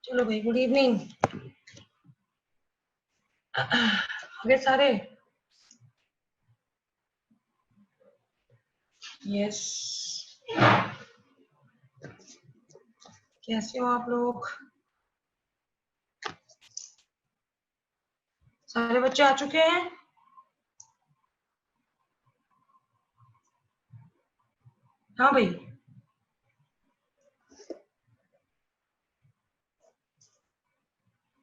चलो भाई, good evening. आगे सारे। यस। कैसे हो आप लोग? सारे बच्चे आ चुके हैं? हाँ भाई।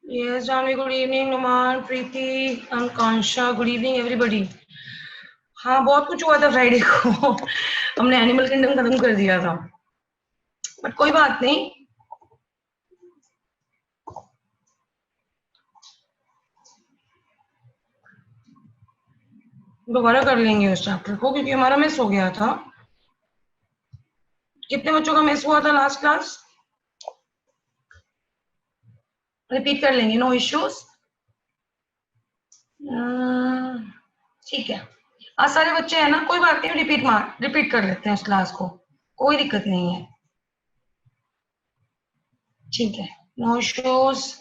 Yes Janvi, good evening. Numan, Preeti, Akanksha, good evening everybody. हाँ, बहुत कुछ हुआ था फ्राइडे को। हमने एनिमल किंगडम खत्म कर दिया था, बट कोई बात नहीं। दोबारा कर लेंगे उस चैप्टर को, क्योंकि हमारा मिस हो गया था। कितने बच्चों का मिस हुआ था लास्ट क्लास? रिपीट कर लेंगे, नो इश्यूज। ठीक है। आज सारे बच्चे हैं ना, कोई बात नहीं। रिपीट कर लेते हैं उस क्लास को, कोई दिक्कत नहीं है। ठीक है, नो इश्यूज।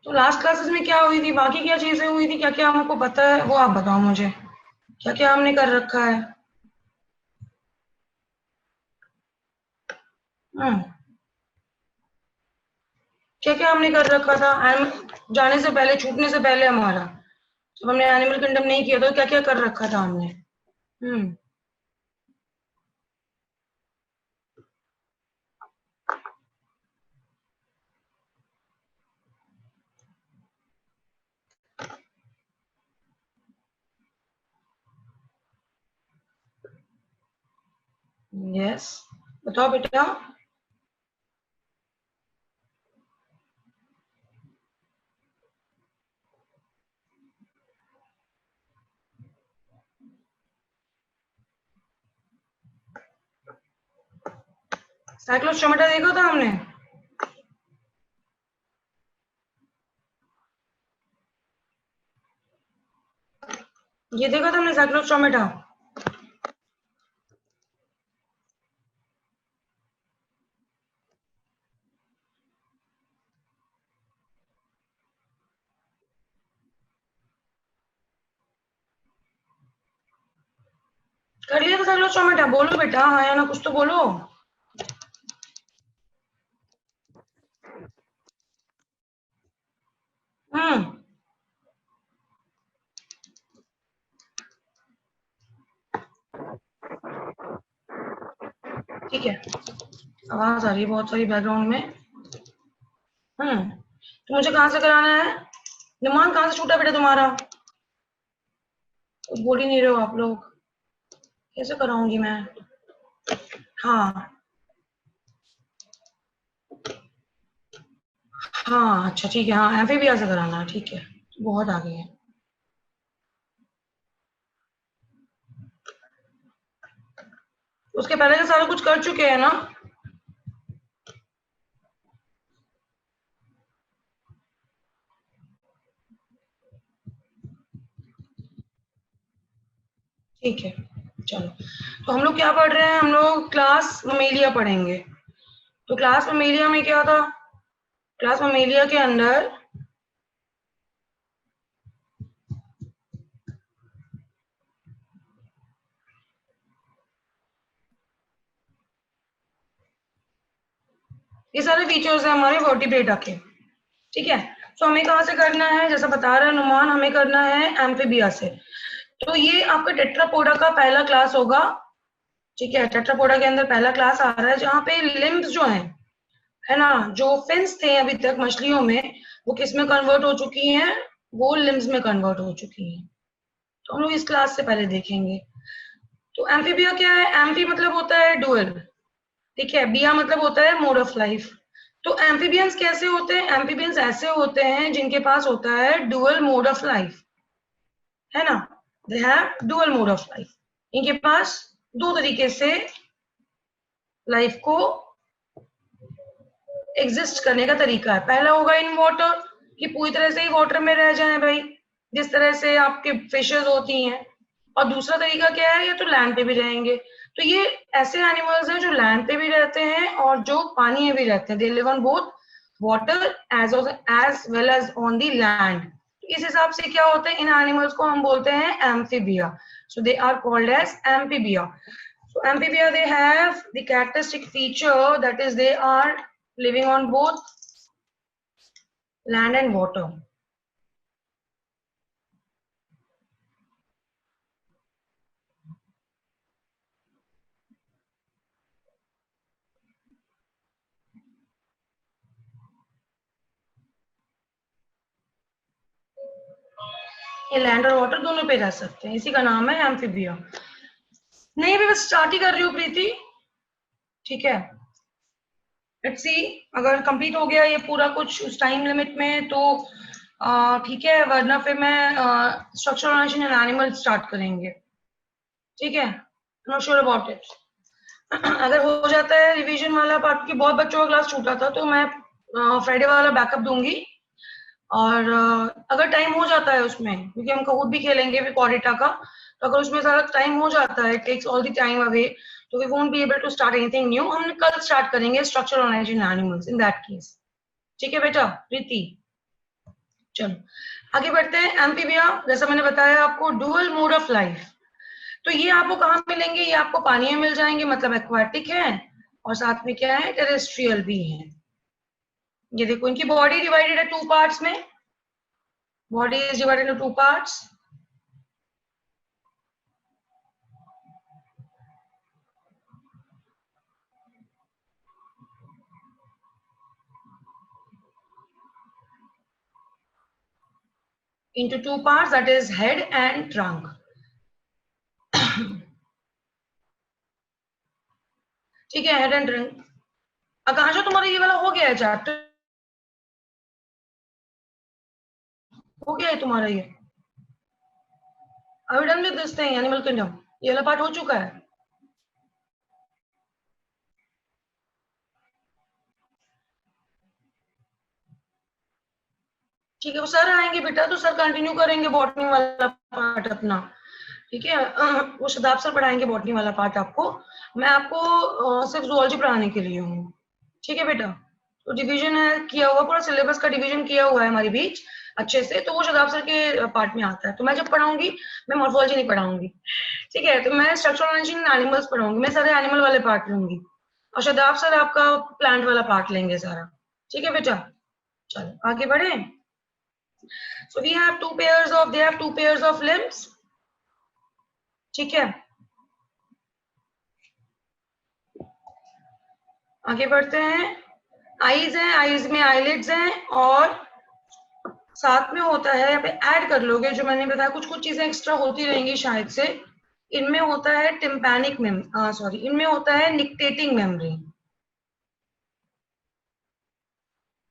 तो लास्ट क्लासेस में क्या हुई थी, बाकी क्या चीजें हुई थी, क्या क्या हमको पता है वो आप बताओ मुझे। क्या क्या हमने कर रखा है? हम्म। क्या क्या हमने कर रखा था जाने से पहले, छूटने से पहले हमारा, जब हमने एनिमल किंगडम नहीं किया तो क्या क्या कर रखा था हमने? हम्म। यस, बताओ बेटा। साइक्लोस्टोमेटा देखा था हमने? ये देखा था हमने साइक्लोस्टोमेटा? कर लिया था साइक्लोस्टोमेटा? बोलो बेटा, हाँ या ना, कुछ तो बोलो। हम्म। ठीक है। आवाज आ रही है बहुत सारी बैकग्राउंड में। तो मुझे कहाँ से कराना है? नुमान, कहाँ से छूटा बेटा तुम्हारा? कुछ बोल ही नहीं रहे हो आप लोग। कैसे कराऊंगी मैं? हाँ। हाँ अच्छा ठीक है, हाँ एम्फीबिया से कराना है, ठीक है। बहुत आगे है। उसके पहले से सारा कुछ कर चुके हैं ना? ठीक है, चलो। तो हम लोग क्या पढ़ रहे हैं? हम लोग क्लास ममेलिया पढ़ेंगे। तो क्लास ममेलिया में क्या था? क्लास ममेलिया के अंदर ये सारे फीचर्स हैं हमारे वर्टिब्रेटा के। ठीक है। तो हमें कहाँ से करना है, जैसा बता रहा है नुमान, हमें करना है एम्फीबिया से। तो ये आपका टेट्रापोडा का पहला क्लास होगा। ठीक है, टेट्रापोडा के अंदर पहला क्लास आ रहा है, जहाँ पे लिम्ब्स जो हैं, है ना, जो फिन्स थे अभी तक मछलियों में, वो किस में कन्वर्ट हो चुकी हैं? वो लिम्स में कन्वर्ट हो चुकी हैं। तो हम लोग इस क्लास से पहले देखेंगे। तो एम्फीबिया क्या है? एम्फी मतलब होता है डुअल, ठीक है, बिया मतलब होता है मोड ऑफ लाइफ। तो एम्फीबियंस कैसे होते हैं? एम्फीबियंस ऐसे होते हैं जिनके पास होता है डुअल मोड ऑफ लाइफ, है ना, they have dual mode of life. इनके पास दो तरीके से लाइफ को एग्जिस्ट करने का तरीका है। पहला होगा इन वाटर, कि पूरी तरह से ही वाटर में रह जाए भाई, जिस तरह से आपके फिशेस होती हैं। और दूसरा तरीका क्या है? ये तो लैंड पे भी रहेंगे। तो ये ऐसे एनिमल्स हैं जो लैंड पे भी रहते हैं और जो पानी में भी रहते हैं। They live on both water as well as on the land. इस हिसाब से क्या होते हैं, इन एनिमल्स को हम बोलते हैं amphibia. So they are called as amphibia. So amphibia, they have the characteristic feature that is they are living on both land and water. ये लैंड और वाटर दोनों पे रह सकते हैं, इसी का नाम है एम्फीबिया. नहीं भी बस स्टार्ट ही कर रही हूँ प्रीति, ठीक है. लेट्स सी अगर कंप्लीट हो गया ये पूरा कुछ उस टाइम लिमिट में तो ठीक है, वरना फिर मैं structural organisation and animal start करेंगे, ठीक है. Not sure about it. अगर हो जाता है रिवीजन वाला पार्ट, की बहुत बच्चों का क्लास छूटा था, तो मैं फ्राइडे वाला बैकअप दूंगी. और अगर टाइम हो जाता है उसमें, क्योंकि हम कहूट भी खेलेंगे विकोरिटा का, तो अगर उसमें सारा टाइम हो जाता है, takes all the time away, तो we won't be able to start anything new. हम कल स्टार्ट करेंगे structure organisation animals in that case, ठीक है बेटा प्रीति. चलो आगे बढ़ते हैं. एम्फीबिया जैसा मैंने बताया आपको डुअल मोड ऑफ लाइफ. तो ये आपको कहाँ मिलेंगे? ये आपको पानी में मिल जाएंगे, मतलब एक्वाटिक है, और साथ में क्या है, टेरेस्ट्रियल भी है. ये देखो इनकी बॉडी डिवाइडेड है टू पार्ट्स में. Body is divided into two parts. into two parts, that is head and trunk. ठीक है, हेड एंड ट्रंक. आकांक्षा तुम्हारा ये वाला हो गया है चैप्टर? हो गया है तुम्हारा ये? Are you done with this thing, animal kingdom? ये वाला पार्ट हो चुका है? ठीक है, वो सर आएंगे बेटा तो सर कंटिन्यू करेंगे बॉटनी वाला पार्ट अपना, ठीक है. वो शदाब सर पढ़ाएंगे बॉटनी वाला पार्ट आपको. मैं आपको सिर्फ जूलॉजी पढ़ाने के लिए हूँ, ठीक है बेटा. तो डिवीजन है किया हुआ, पूरा सिलेबस का डिवीजन किया हुआ है हमारे बीच अच्छे से. तो वो शदाब सर के पार्ट में आता है. तो मैं जब पढ़ाऊंगी, मैं मॉर्फोलॉजी नहीं पढ़ाऊंगी, ठीक है. तो मैं स्ट्रक्चरल ऑर्गेनाइजेशन एनिमल्स पढ़ाऊंगी. मैं सारे एनिमल वाले पार्ट लूंगी और शदाब सर आपका प्लांट वाला पार्ट लेंगे सारा, ठीक है बेटा. चलो आगे बढ़े. So we have they have two pairs of limbs, ठीक है. आगे बढ़ते हैं. आईज हैं, आईज में आईलिड्स हैं, और साथ में होता है, यहाँ पे ऐड कर लोगे जो मैंने बताया, कुछ कुछ चीजें एक्स्ट्रा होती रहेंगी शायद से. इनमें होता है टिम्पैनिक इनमें होता है निक्टेटिंग मेम्ब्रेन.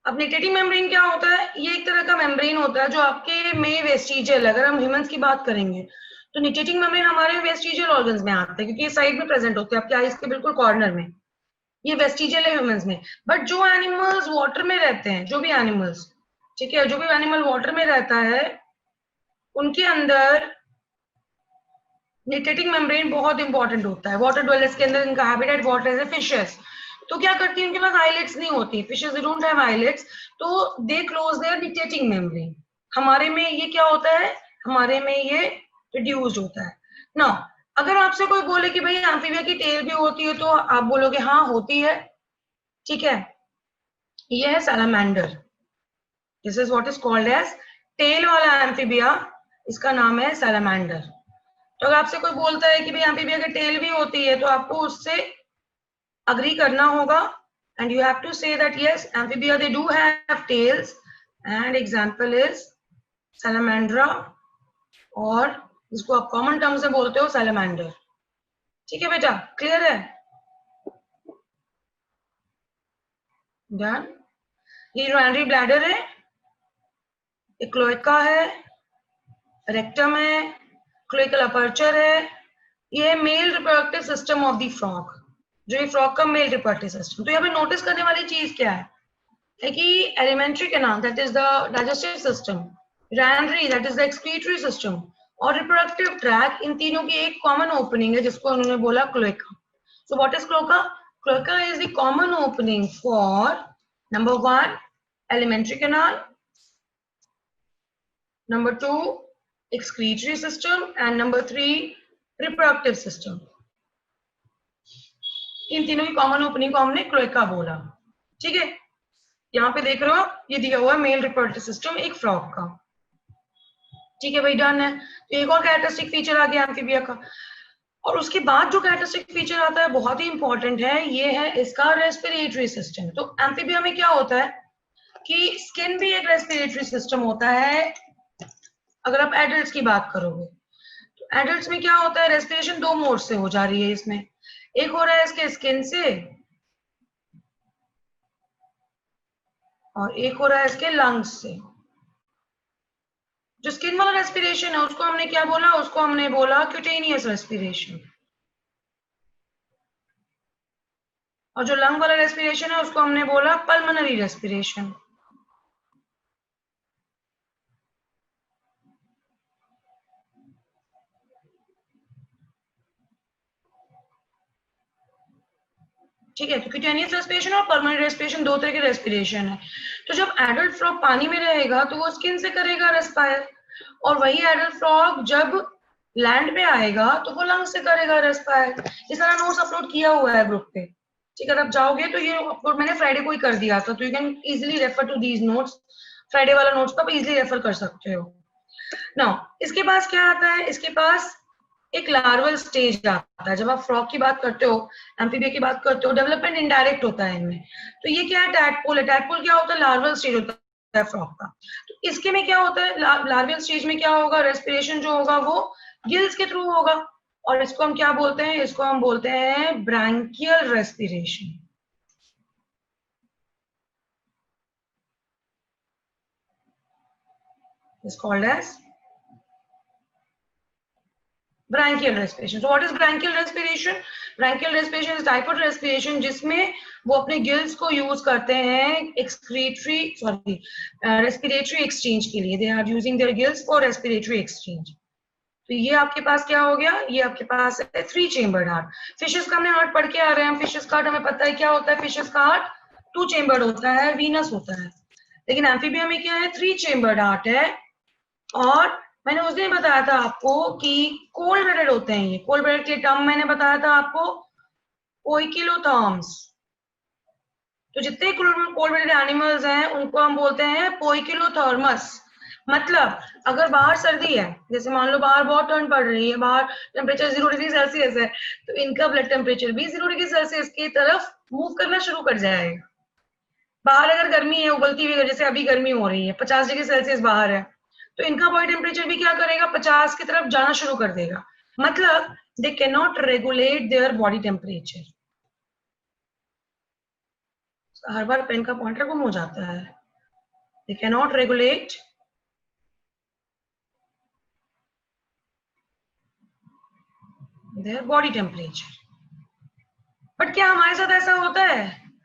अब निक्टेटिंग मेम्ब्रेन क्या होता है? ये एक तरह का मेम्ब्रेन होता है जो आपके में वेस्टिजियल, अगर हम ह्यूमंस की बात करेंगे तो निक्टेटिंग मेम्ब्रेन हमारे वेस्टिजियल ऑर्गन्स में आते हैं, क्योंकि ये साइड में प्रेजेंट होते हैं आपके आईज के बिल्कुल कॉर्नर में. ये वेस्टिजियल है ह्यूमंस में. बट जो एनिमल्स वाटर में रहते हैं, जो भी एनिमल्स, ठीक है, जो भी एनिमल वाटर में रहता है, उनके अंदर निक्टेटिंग मेम्ब्रेन बहुत इंपॉर्टेंट होता है. वाटर ड्वेलर्स के अंदर इनका हैबिटेट वाटर है. फिशेस तो क्या करती है, उनके पास आईलेट्स नहीं होती. Fishes they don't have eyelids, तो they close their nictitating membrane. हमारे में ये क्या होता है? हमारे में ये रिड्यूस्ड होता है ना. अगर आपसे कोई बोले कि भाई एम्फीबिया की टेल भी होती है, तो आप बोलोगे हाँ होती है, ठीक है. ये है salamander. This is what is called as tail वाला एम्फीबिया, इसका नाम है सैलामेंडर. तो अगर आपसे कोई बोलता है कि भाई एम्फीबिया की टेल भी होती है, तो आपको उससे अग्री करना होगा. And you have to say that yes amphibia they do have tails, and example is salamandra, और जिसको आप कॉमन टर्म से बोलते हो सैलामेंडर. ठीक है बेटा, क्लियर है? डन। ये यूरिनरी ब्लैडर है, एक क्लोएका है, रेक्टम है, क्लोइकल अपर्चर है। ये male reproductive system of the frog, जो ये फ्रॉग का मेल रिप्रोडक्टिव सिस्टम। तो यहाँ पे नोटिस करने वाली चीज क्या है कि alimentary canal that is the digestive system, urinary that is the excretory system, और रिप्रोडक्टिव ट्रैक, इन तीनों की एक कॉमन ओपनिंग है जिसको उन्होंने बोला cloaca. So what is cloaca? Cloaca is the common opening for number 1 alimentary canal, number 2 excretory system, and number 3 reproductive system। इन तीनों की कॉमन ओपनिंग को हमने क्लोएका बोला। ठीक है, यहाँ पे देख रहे हो ये दिया हुआ है मेल रिप्रोडक्टिव सिस्टम एक फ्रॉग का। ठीक है भाई, डन है। तो एक और कैरेक्टरिस्टिक फीचर आ गया एम्फीबिया का। और उसके बाद जो कैरेक्टरिस्टिक फीचर आता है बहुत ही इंपॉर्टेंट है, ये है इसका रेस्पिरेटरी सिस्टम। तो एम्फीबिया में क्या होता है कि स्किन भी एक रेस्पिरेटरी सिस्टम होता है। अगर आप एडल्ट्स की बात करोगे तो एडल्ट्स में क्या होता है, रेस्पिरेशन दो मोड से हो जा रही है इसमें। एक हो रहा है इसके स्किन से और एक हो रहा है इसके लंग्स से। जो स्किन वाला रेस्पिरेशन है उसको हमने क्या बोला, उसको हमने बोला क्यूटेनियस रेस्पिरेशन। और जो लंग वाला रेस्पिरेशन है उसको हमने बोला पल्मोनरी रेस्पिरेशन। ठीक है, तो क्यूटेनियस रेस्पिरेशन और परमानेंट रेस्पिरेशन दो तरह के रेस्पिरेशन है। तो जब एडल्ट फ्रॉग पानी में रहेगा तो वो स्किन से करेगा रेस्पायर, और वही एडल्ट फ्रॉग जब लैंड पे आएगा तो वो लंग से करेगा रेस्पायर। ये सारा नोट्स अपलोड किया हुआ है ग्रुप पे। ठीक है, आप जाओगे तो ये अपलोड मैंने फ्राइडे को ही कर दिया था, तो you can easily refer to these notes. Friday वाला नोट्स को आप इजिली रेफर कर सकते हो। नाउ इसके पास क्या आता है, इसके पास एक लार्वल स्टेज आता है। जब आप फ्रॉग की बात करते हो, एम्फीबिया की बात करते हो, डेवलपमेंट इनडायरेक्ट होता है इनमें। तो ये क्या है, टैडपोल है। टैडपोल क्या होता है, लार्वल स्टेज होता है फ्रॉग का। तो इसके में क्या होता है, लार्वल स्टेज में क्या होगा, रेस्पिरेशन जो होगा वो गिल्स के थ्रू होगा, और इसको हम क्या बोलते हैं, इसको हम बोलते हैं branchial respiration. Is called as branchial respiration. So what is branchial respiration? Branchial respiration is type of respiration जिसमें वो अपने गिल्स को यूज करते हैं रेस्पिरेटरी एक्सचेंज के लिए। They are using their gills for respiratory exchange. तो ये आपके पास क्या हो गया, ये आपके पास है 3 चेम्बर्ड हार्ट। फिशेस का हमने हार्ट पढ़ के आ रहे हैं। फिशेस का हार्ट हमें पता है क्या होता है, फिशेस का हार्ट 2 चेम्बर्ड होता है, वीनस होता है। लेकिन एम्फीबिया में क्या है, 3 चेम्बर्ड हार्ट है। और मैंने उस दिन बताया था आपको कि कोल्ड ब्लडेड होते हैं ये। कोल्ड ब्लडेड के टर्म मैंने बताया था आपको पोइकिलोथर्म्स। तो जितने कोल्ड ब्लडेड एनिमल्स हैं उनको हम बोलते हैं पोइकिलोथर्मस। मतलब अगर बाहर सर्दी है, जैसे मान लो बाहर बहुत ठंड पड़ रही है, बाहर टेम्परेचर 0 डिग्री सेल्सियस है, तो इनका ब्लड टेम्परेचर भी 0 डिग्री सेल्सियस की तरफ मूव करना शुरू कर जाएगा। बाहर अगर गर्मी है, उबलती हुई, जैसे अभी गर्मी हो रही है, 50 डिग्री सेल्सियस बाहर है, तो इनका बॉडी टेम्परेचर भी क्या करेगा, 50 की तरफ जाना शुरू कर देगा। मतलब they can not regulate their body temperature. हर बार पेन का पॉइंटर गुम हो जाता है। They can not regulate their body temperature. But क्या हमारे साथ ऐसा होता है?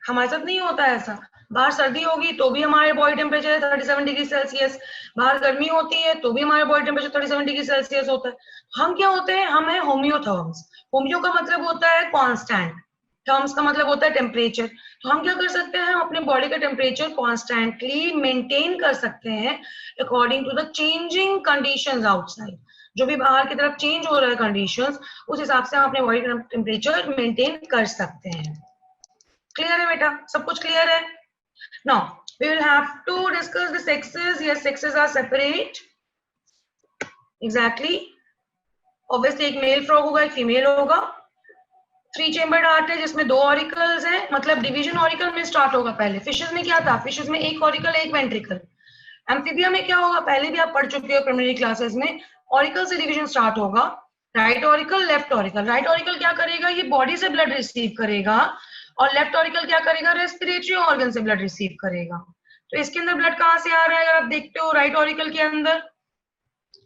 हमारे साथ नहीं होता है ऐसा। बाहर सर्दी होगी तो भी हमारे बॉडी टेम्परेचर है 37 डिग्री सेल्सियस, बाहर गर्मी होती है तो भी हमारे बॉडी टेम्परेचर 37 डिग्री सेल्सियस होता है। हम क्या होते हैं, हम है होम्योथर्म्स। होम्यो का मतलब होता है कांस्टेंट, थर्म्स का मतलब होता है टेम्परेचर। तो हम क्या कर सकते हैं, हम अपने बॉडी का टेम्परेचर कॉन्स्टेंटली मेंटेन कर सकते हैं according to the changing conditions outside. जो भी बाहर की तरफ चेंज हो रहा है कंडीशंस, उस हिसाब से हम अपने बॉडी का टेम्परेचर मेंटेन कर सकते हैं। क्लियर है बेटा, सब कुछ क्लियर है? Now we will have to discuss the sexes. Yes, sexes are separate. Exactly. Obviously एक मेल फ्रॉग होगा, एक फीमेल होगा। 3 चेम्बर्ड हार्ट है जिसमें 2 ऑरिकल्स हैं, मतलब डिवीजन ऑरिकल में स्टार्ट होगा। पहले फिशेस में क्या था, फिशेस में एक ऑरिकल एक वेंट्रिकल। एम्फीबिया में क्या होगा, पहले भी आप पढ़ चुके हो प्रीलिमिनरी क्लासेस में, ऑरिकल से डिवीजन स्टार्ट होगा, right auricle, left auricle. Right auricle क्या करेगा, ये बॉडी से ब्लड रिसीव करेगा, और लेफ्ट ऑरिकल क्या करेगा, रेस्पिरेटरी ऑर्गन से ब्लड रिसीव करेगा। तो इसके अंदर ब्लड कहाँ से आ रहा है, अगर आप देखते हो राइट ऑरिकल के अंदर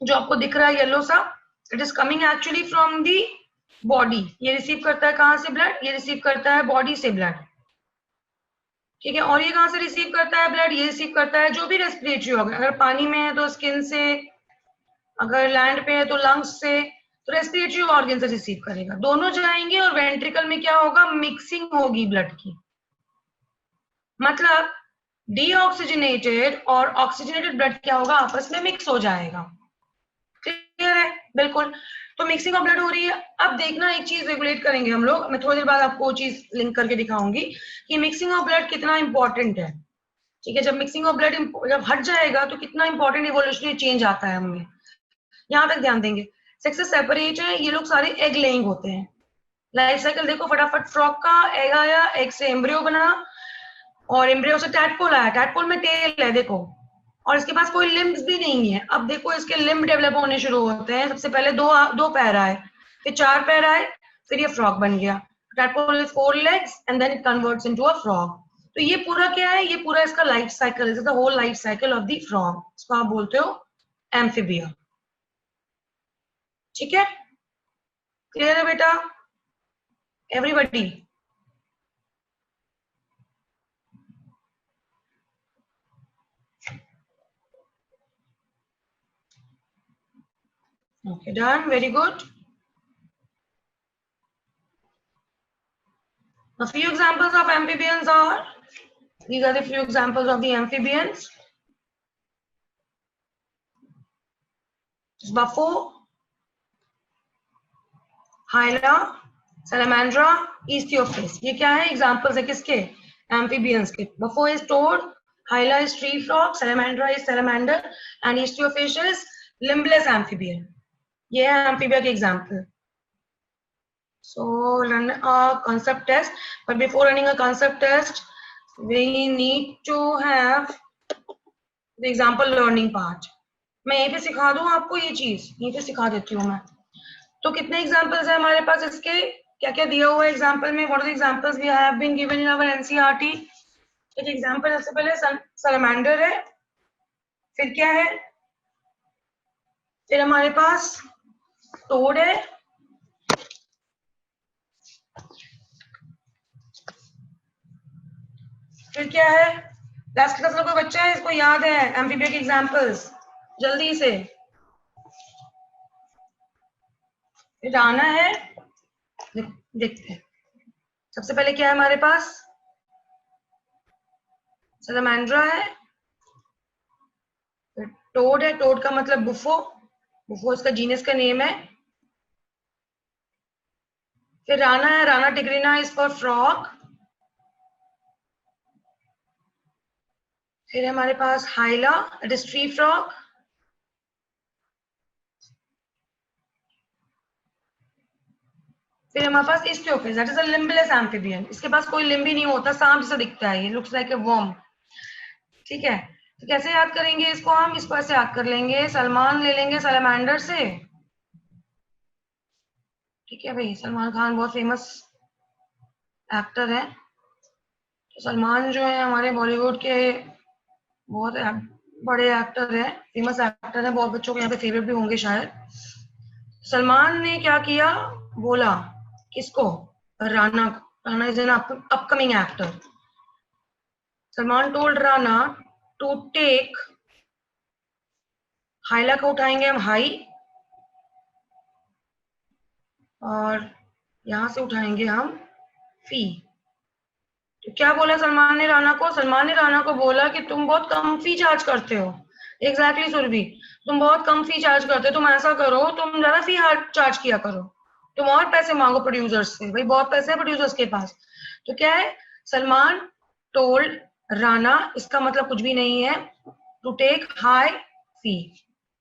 जो आपको दिख रहा है येलो सा, it is coming actually from the body. ये रिसीव करता है कहाँ से ब्लड, ये रिसीव करता है बॉडी से ब्लड, ठीक है। और ये कहाँ से रिसीव करता है ब्लड, ये रिसीव करता है जो भी रेस्पिरेटरी ऑर्गन, अगर पानी में है तो स्किन से, अगर लैंड पे है तो लंग्स से, तो रेस्पिरेटरी ऑर्गन से रिसीव करेगा, दोनों जाएंगे। और वेंट्रिकल में क्या होगा, मिक्सिंग होगी ब्लड की, मतलब डीऑक्सीजनेटेड और ऑक्सीजनेटेड ब्लड क्या होगा, आपस में मिक्स हो जाएगा। क्लियर है, बिल्कुल। तो मिक्सिंग ऑफ ब्लड हो रही है। अब देखना एक चीज रेगुलेट करेंगे हम लोग, मैं थोड़ी देर बाद आपको वो चीज लिंक करके दिखाऊंगी कि मिक्सिंग ऑफ ब्लड कितना इंपॉर्टेंट है, ठीक है। जब मिक्सिंग ऑफ ब्लड जब हट जाएगा तो कितना इंपॉर्टेंट इवोल्यूशनरी चेंज आता है हमें, यहाँ तक ध्यान देंगे। सेक्सेस सेपरेट है, ये लोग सारे एग लेइंग होते हैं। लाइफ साइकिल देखो फटाफट, फ्रॉग का एग आया, एग से एम्ब्रियो बना, और एम्ब्रियो से टैडपोल आया, टैडपोल में टेल है देखो, और इसके पास कोई लिम्ब्स भी नहीं है। अब देखो इसके लिम्ब डेवलप होने शुरू होते हैं, सबसे पहले दो पैर आए, फिर 4 पैर आए, फिर ये फ्रॉग बन गया। Tadpole is 4 legs and then it converts into a frog. तो ये पूरा क्या है, ये पूरा इसका life cycle, is the whole life cycle of the frog, इसको आप बोलते हो एम्फीबिया, ठीक है। क्लियर है बेटा, everybody? Okay, done. Very good. A few examples of amphibians are, these are the few examples of the amphibians. Buffo, Hyla, Salamandra, Ichthyophis. ये क्या है, examples है किसके, amphibians के। Buffo is toad, Hyla is tree frog, Salamandra is salamander, and Ichthyophis is limbless amphibian. ये है amphibia के example. So run a concept test, but before running a concept test, we need to have the example learning part. मैं यहीं पे सिखा दूं आपको, ये चीज यहीं पे सिखा देती हूँ मैं। तो कितने एग्जांपल्स है हमारे पास इसके, क्या क्या दिया हुआ है एग्जांपल में, what are the examples we have been given in our NCERT. एक एग्जांपल सबसे पहले सैलमेंडर है, फिर क्या है, फिर हमारे पास टोड है, फिर क्या है, लास्ट क्लास का कोई बच्चा है इसको याद है एम्फीबिया के एग्जांपल्स, जल्दी से। फिर आना है, देखते हैं। सबसे पहले क्या है हमारे पास, सैलमेंड्रा है, फिर टोड है, टोड का मतलब बुफो, बुफो इसका जीनस का नेम है। फिर राना है, Rana tigrina is for frog. फिर हमारे पास Hyla, it is tree frog. फिर हमारे पास Ichthyophis, that is a limbless amphibian, इसके पास कोई लिम्ब ही नहीं होता, सांप जैसा दिखता है, ये लुक्स लाइक ए वर्म, ठीक है। तो कैसे याद करेंगे इसको, हम इसको ऐसे याद कर लेंगे, सलमान ले लेंगे सैलमेंडर से, ठीक है भाई, सलमान खान बहुत फेमस एक्टर है। तो सलमान जो है हमारे बॉलीवुड के बहुत बड़े एक्टर है, फेमस एक्टर है, बहुत बच्चों के यहाँ पे फेवरेट भी होंगे शायद। सलमान ने क्या किया, बोला किसको, Rana, Rana is an upcoming actor. Salman told Rana to take, Hyla को उठाएंगे हम हाई, और यहां से उठाएंगे हम फी। तो क्या बोला सलमान ने राना को, सलमान ने राना को बोला कि तुम बहुत कम फी चार्ज करते हो। एग्जैक्टली सुरभि, तुम बहुत कम फी चार्ज करते हो, तुम ऐसा करो, तुम ज्यादा फी चार्ज किया करो, तुम और पैसे मांगो प्रोड्यूसर्स से, भाई बहुत पैसे है प्रोड्यूसर्स के पास। तो क्या है, सलमान टोल्ड राना, इसका मतलब कुछ भी नहीं है, टू टेक हाई फी।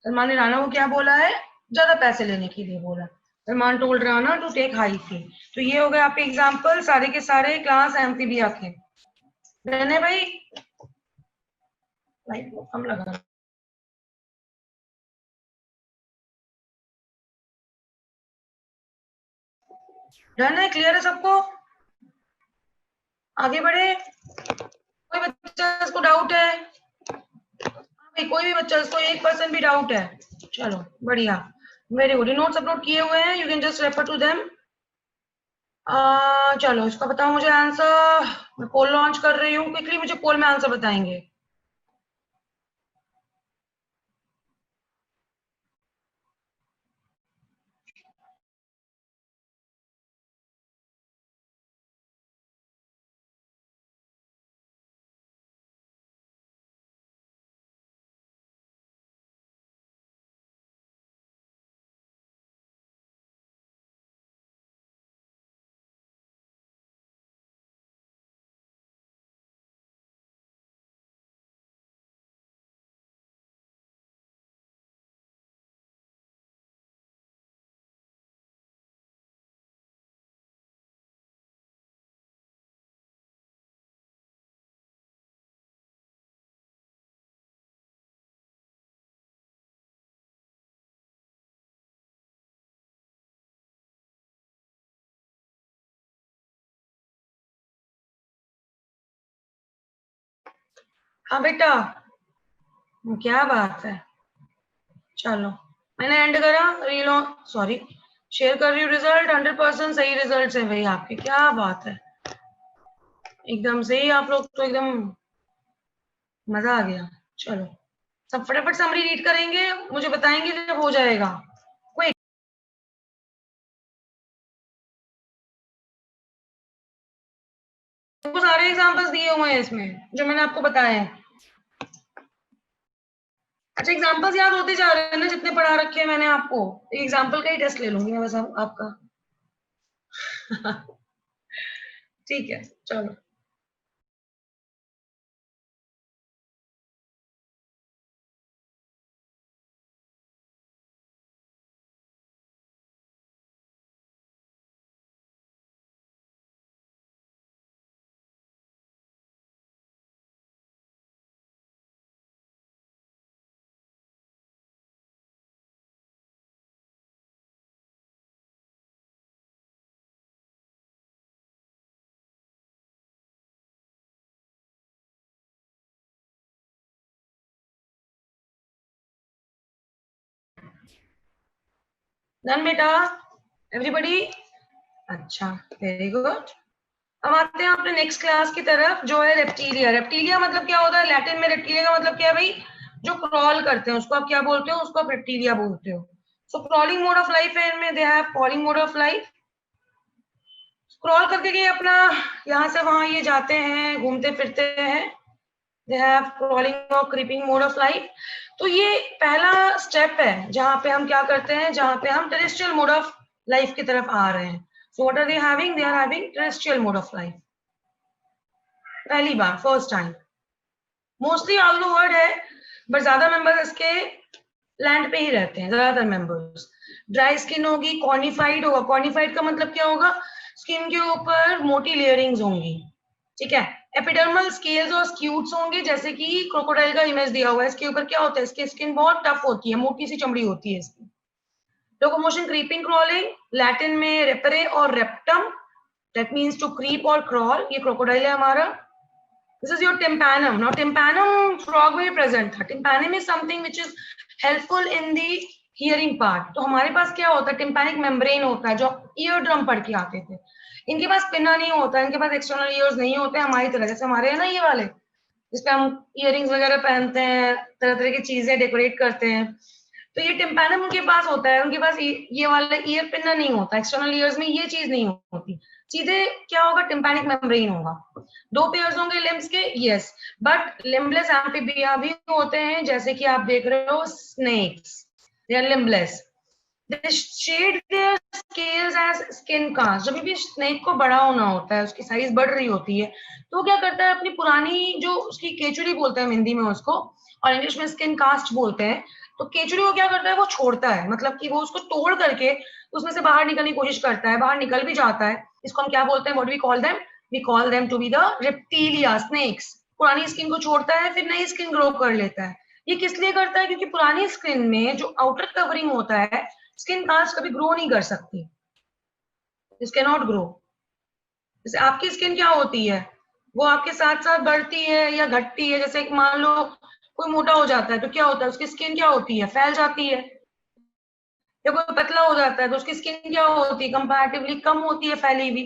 सलमान ने राना को क्या बोला है, ज्यादा पैसे लेने के लिए बोला। Salman told Rana to take high fee. तो ये हो गए आपके एग्जाम्पल सारे के सारे क्लास एम्फीबिया के। रहने भाई, लाइट कम लगा। डन है, क्लियर है सबको? आगे बढ़े। कोई बच्चा इसको डाउट है? कोई भी बच्चा, इसको 1% भी डाउट है? चलो बढ़िया, वेरी गुड। नोट्स अपलोड किए हुए हैं, you can just refer to them. चलो इसका बताओ मुझे आंसर। मैं पोल लॉन्च कर रही हूँ, क्विकली मुझे पोल में आंसर बताएंगे। हाँ बेटा, क्या बात है। चलो मैंने एंड करा, रील सॉरी शेयर कर रही हूँ। रिजल्ट 100% सही रिजल्ट है भाई आपके, क्या बात है, एकदम सही आप लोग तो, एकदम मजा आ गया। चलो सब फटाफट समरी रीड करेंगे, मुझे बताएंगे जब हो जाएगा। क्विक। आपको सारे एग्जांपल्स दिए हुए हैं इसमें जो मैंने आपको बताए हैं। अच्छा एग्जांपल्स याद होते जा रहे हैं ना जितने पढ़ा रखे हैं मैंने आपको। एग्जांपल का ही टेस्ट ले लूंगी मैं बस आपका। ठीक है चलो। डन बेटा, एवरीबॉडी? अच्छा, वेरी गुड। अब आते हैं अपने नेक्स्ट क्लास की तरफ जो है रेप्टीलिया। रेप्टीलिया मतलब क्या होता है? लैटिन में रेप्टीलिया का मतलब क्या है भाई? जो क्रॉल करते हैं उसको आप क्या बोलते हो? उसको आप रेप्टीलिया बोलते हो। सो क्रॉलिंग मोड ऑफ लाइफ है इनमें, they have crawling mode of life. Crawl करके ये अपना यहाँ से वहां ये जाते हैं, घूमते फिरते हैं। दे हैव क्रॉलिंग और क्रीपिंग मोड ऑफ लाइफ। तो ये पहला स्टेप है जहाँ पे हम क्या करते हैं, जहाँ पे हम टेरेस्ट्रियल मोड ऑफ लाइफ की तरफ आ रहे हैं। So what are they having? They are having terrestrial mode of life. पहली बार, first time. Mostly all the word है, बट ज्यादा मेंबर्स इसके लैंड पे ही रहते हैं, ज्यादातर मेंबर्स। ड्राई स्किन होगी, कॉर्निफाइड होगा। कॉर्निफाइड का मतलब क्या होगा? स्किन के ऊपर मोटी लेयरिंग्स होंगी, ठीक है। एपिडर्मल स्केल्स और स्क्यूट्स होंगे, जैसे कि क्रोकोडाइल का इमेज दिया हुआ है। इसके ऊपर क्या होता है? इसकी स्किन बहुत टफ होती है, मोटी सी चमड़ी होती है इसकी। लोकोमोशन, क्रीपिंग, क्रॉलिंग, लैटिन में रेपरे और रेप्टम, दैट मीन्स टू क्रीप और क्रॉल। ये क्रोकोडाइल है हमारा। This is your tympanum. Now tympanum frog में present था। Tympanum is something which is helpful in the hearing part. तो हमारे पास क्या होता है? टिम्पैनिक मेम्ब्रेन होता है, जो ईयर ड्रम पढ़ के आते थे। इनके पास पिन्ना नहीं होता, इनके पास एक्सटर्नल ईयर्स नहीं होते हमारी तरह, जैसे हमारे हैं ना ये वाले, जिसपे हम इयरिंग्स वगैरह पहनते हैं, तरह तरह की चीजें डेकोरेट करते हैं। तो ये टिम्पैनम उनके पास होता है, उनके पास ये वाला ईयर पिन्ना नहीं होता। एक्सटर्नल ईयर्स में ये चीज नहीं होती। सीधे क्या होगा? टिम्पैनिक मेम्ब्रेन होगा। दो पेयर्स होंगे लिम्ब्स के, यस। बट लिम्बलेस एम्फीबिया भी होते हैं, जैसे कि आप देख रहे हो snakes, they are limbless. They shade their scales as skin cast. जब भी स्नेक को बड़ा होना होता है, उसकी साइज बढ़ रही होती है, तो क्या करता है? अपनी पुरानी जो उसकी केचुली बोलते हैं हिंदी में उसको, और इंग्लिश में स्किन कास्ट बोलते हैं। तो केचुली को क्या करता है? वो छोड़ता है, मतलब कि वो उसको तोड़ करके उसमें से बाहर निकलने की कोशिश करता है, बाहर निकल भी जाता है। इसको हम क्या बोलते हैं? What we call them? We call them to be the reptilia, snakes. पुरानी स्किन को छोड़ता है, फिर नई स्किन ग्रो कर लेता है। ये किस लिए करता है? क्योंकि पुरानी स्किन में जो आउटर कवरिंग होता है, स्किन कास्ट कभी ग्रो नहीं कर सकती। This can not grow. जैसे आपकी स्किन क्या होती है, वो आपके साथ साथ बढ़ती है या घटती है। जैसे मान लो कोई मोटा हो जाता है तो क्या होता है, उसकी स्किन क्या होती है, फैल जाती है। या कोई पतला हो जाता है तो उसकी स्किन क्या होती है, कंपैरेटिवली कम होती है, फैली हुई।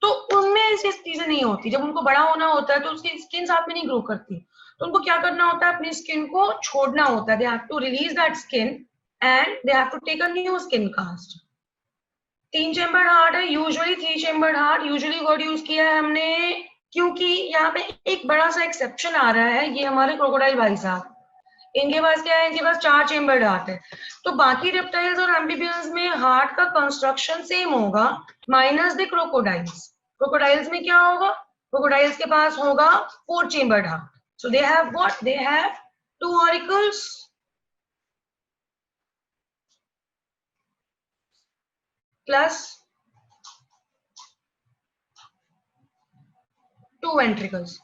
तो उनमें ऐसी चीजें नहीं होती। जब उनको बड़ा होना होता है तो उसकी स्किन साथ में नहीं ग्रो करती। तो उनको क्या करना होता है, अपनी स्किन को छोड़ना होता है। They have to release that skin and they have to take a new skin cast. 3 chambered heart है, usually 3 chambered heart usually word use किया है हमने, क्योंकि यहाँ पे एक बड़ा सा एक्सेप्शन आ रहा है। ये हमारे क्रोकोडाइल भाई साहब, इनके पास क्या है, इनके पास 4 चेम्बर्ड हार्ट है। तो बाकी रेप्टाइल्स और एम्फीबियंस में हार्ट का कंस्ट्रक्शन सेम होगा, माइनस द क्रोकोडाइल्स। क्रोकोडाइल्स में क्या होगा, क्रोकोडाइल्स के पास होगा 4 chambered heart. So they have what, they have 2 auricles plus 2 ventricles.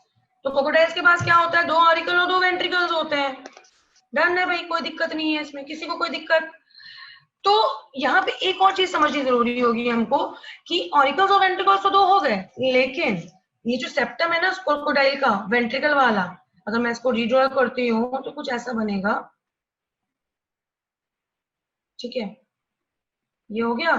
तो क्रोकोडाइल्स के पास क्या होता है, 2 ऑरिकल और 2 वेंट्रिकल्स होते हैं। डन है भाई, कोई दिक्कत नहीं है इसमें, किसी को कोई दिक्कत। तो यहाँ पे एक और चीज समझनी जरूरी होगी हमको कि ऑरिकल्स और वेंट्रिकल्स तो 2 हो गए, लेकिन ये जो सेप्टम है ना क्रोकोडाइल का, वेंट्रिकल वाला, अगर मैं इसको रीड्रॉ करती हूँ तो कुछ ऐसा बनेगा। ठीक है, ये हो गया।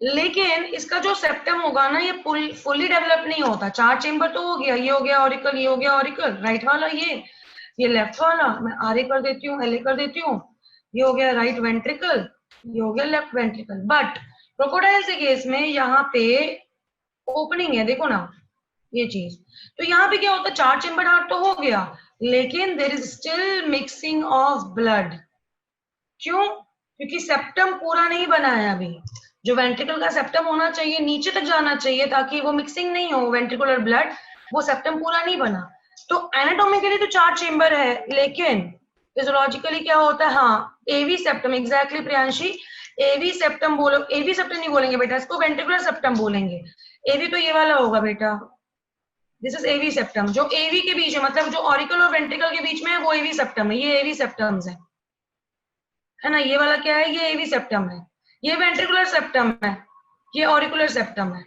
लेकिन इसका जो सेप्टम होगा ना, ये फुल्ली डेवलप नहीं होता। 4 चेम्बर तो हो गया, ये हो गया ऑरिकल, ये हो गया ऑरिकल, राइट वाला ये लेफ्ट वाला, मैं आर ए कर देती हूँ, एल ए कर देती हूँ। ये हो गया राइट वेंट्रिकल, ये हो गया लेफ्ट वेंट्रिकल। बट क्रोकोडाइल के केस में यहाँ पे ओपनिंग है, देखो ना ये चीज। तो यहाँ पे क्या होता है, 4 चेम्बर हार्ट तो हो गया, लेकिन there is still mixing of blood. क्यों, क्योंकि सेप्टम पूरा नहीं बना है अभी। जो वेंट्रिकल का सेप्टम होना चाहिए नीचे तक जाना चाहिए ताकि वो मिक्सिंग नहीं हो वेंट्रिकुलर ब्लड, वो सेप्टम पूरा नहीं बना। तो एनाटोमिकली तो 4 चेम्बर है, लेकिन फिजियोलॉजिकली क्या होता है, हाँ एवी सेप्टम, एग्जैक्टली प्रियांशी, एवी सेप्टम बोलो। एवी सेप्टम नहीं बोलेंगे बेटा, इसको वेंट्रिकुलर सेप्टम बोलेंगे। एवी तो ये वाला होगा बेटा, दिस इज एवी सेप्टम। जो एवी के बीच है, मतलब जो ऑरिकल और वेंट्रिकल के बीच में है, वो एवी सेप्टम है। ये एवी सेप्टम्स है ना। ये वाला क्या है, ये एवी सेप्टम है। ये वेंट्रिकुलर सेप्टम है, ये ऑरिकुलर सेप्टम है,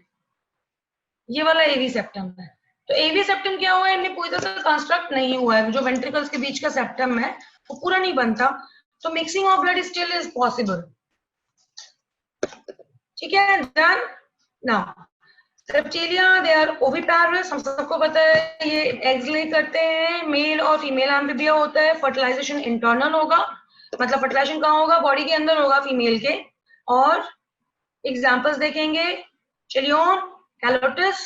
ये वाला एवी सेप्टम है। तो एवी सेप्टम क्या हुआ है, इनमें पूरी तरह से कंस्ट्रक्ट नहीं हुआ है। जो वेंट्रिकल्स के बीच का सेप्टम है वो पूरा नहीं बनता, तो mixing of blood still is possible. ठीक है, done. Now reptilia, they are oviparous, हम सबको पता है ये एग्स ले करते हैं। मेल और फीमेल एम्फीबिया होता है। फर्टिलाइजेशन इंटरनल होगा, मतलब फर्टिलाइजेशन कहाँ होगा, बॉडी के अंदर होगा फीमेल के। और एग्जाम्पल्स देखेंगे, चिलियन, कैलोटिस,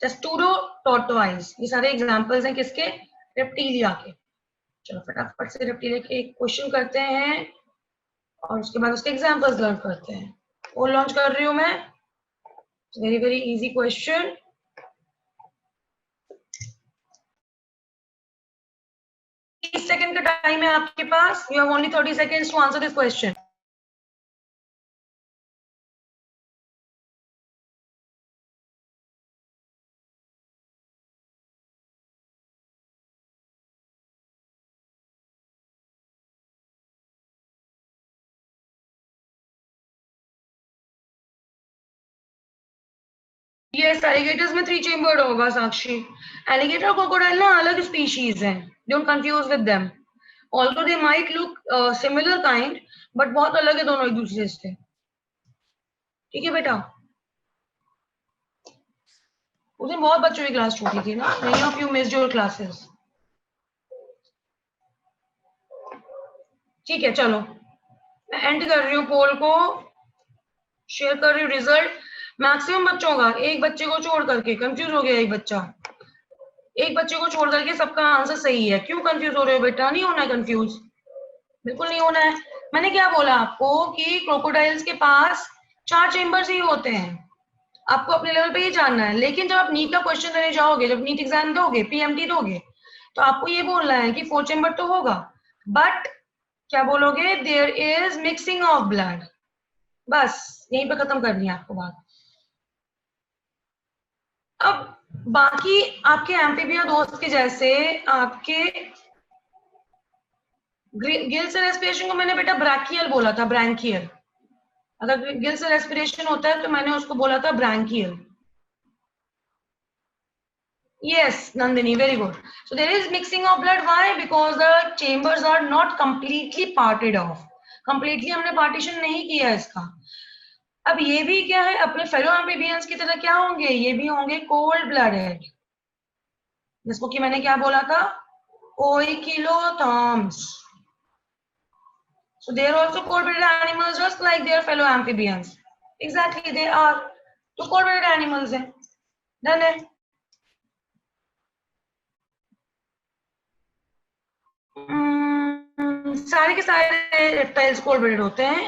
टेस्टूडो, टॉर्टोइज, ये सारे एग्जाम्पल्स हैं किसके, रेप्टिलिया के। चलो फटाफट से रेप्टिलिया के क्वेश्चन करते हैं और उसके बाद उसके एग्जाम्पल्स लर्न करते हैं। वो लॉन्च कर रही हूँ मैं, very very easy question. 30 second का टाइम है आपके पास, you have only 30 seconds to answer this question. Yes, alligators में 3 चेम्बर्ड होगा साक्षी। एलिगेटर और क्रोकोडाइल ना अलग स्पीशीज हैं, don't confuse with them. Although they might look similar kind, but बहुत अलग है दोनों एक दूसरे से। ठीक है बेटा, उस दिन बहुत बच्चों की क्लास छूटी थी ना, many of you missed your classes. ठीक है, चलो मैं एंड कर रही हूँ पोल को, शेयर कर रही हूँ रिजल्ट। मैक्सिमम बच्चों का, एक बच्चे को छोड़ करके कंफ्यूज हो गया, एक बच्चा, एक बच्चे को छोड़ करके सबका आंसर सही है। क्यों कंफ्यूज हो रहे हो बेटा, नहीं होना है कंफ्यूज, बिल्कुल नहीं होना है। मैंने क्या बोला आपको कि क्रोकोडाइल्स के पास 4 चेम्बर्स ही होते हैं, आपको अपने लेवल पे ही जानना है। लेकिन जब आप नीट का क्वेश्चन देने जाओगे, जब नीट एग्जाम दोगे, पीएमटी दोगे, तो आपको ये बोलना है कि 4 चेम्बर तो होगा, बट क्या बोलोगे, there is mixing of blood. बस यहीं पे खत्म करनी है आपको बात। अब बाकी आपके एम्फीबिया दोस्त के जैसे आपके गिल्स रेस्पिरेशन को मैंने बेटा ब्रैकियल बोला था, ब्रैंकियल। अगर गिल से रेस्पिरेशन होता है तो मैंने उसको बोला था branchial. Yes, Nandini, very good. So there is mixing of blood. Why? Because the chambers are not completely parted off. Completely हमने partition नहीं किया इसका. अब ये भी क्या है, अपने फेलो एम्फीबियंस की तरह क्या होंगे, ये भी होंगे कोल्ड ब्लडेड, जिसको कि मैंने क्या बोला था, oikilothorms. So they are also cold-blooded animals, just like their fellow amphibians. Exactly, they are. तो cold-blooded animals हैं. Done है. सारे के सारे रेप्टाइल्स कोल्ड ब्लडेड होते हैं.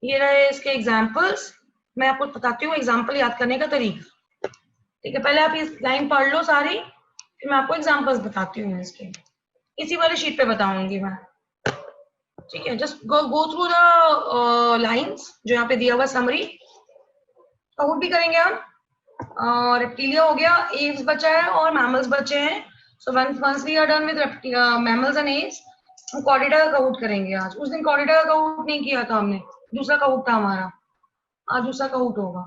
ये रहे इसके एग्जांपल्स. मैं आपको बताती हूँ एग्जांपल याद करने का तरीका. ठीक है, पहले आप इस लाइन पढ़ लो सारी, फिर मैं आपको एग्जांपल्स बताती हूँ इसके. इसी वाली शीट पे बताऊंगी मैं. ठीक है, just go through the lines जो यहाँ पे दिया हुआ समरी. काउंट भी करेंगे हम. रेप्टिलिया हो गया, एव्स बचा है और मैमल्स बचे हैं. So once we are done with mammals and aves, हम कॉर्डिडा का काउंट करेंगे आज. उस दिन कॉर्डिडा का काउंट नहीं किया था हमने, दूसरा काउंट था हमारा. आज दूसरा काउंट होगा.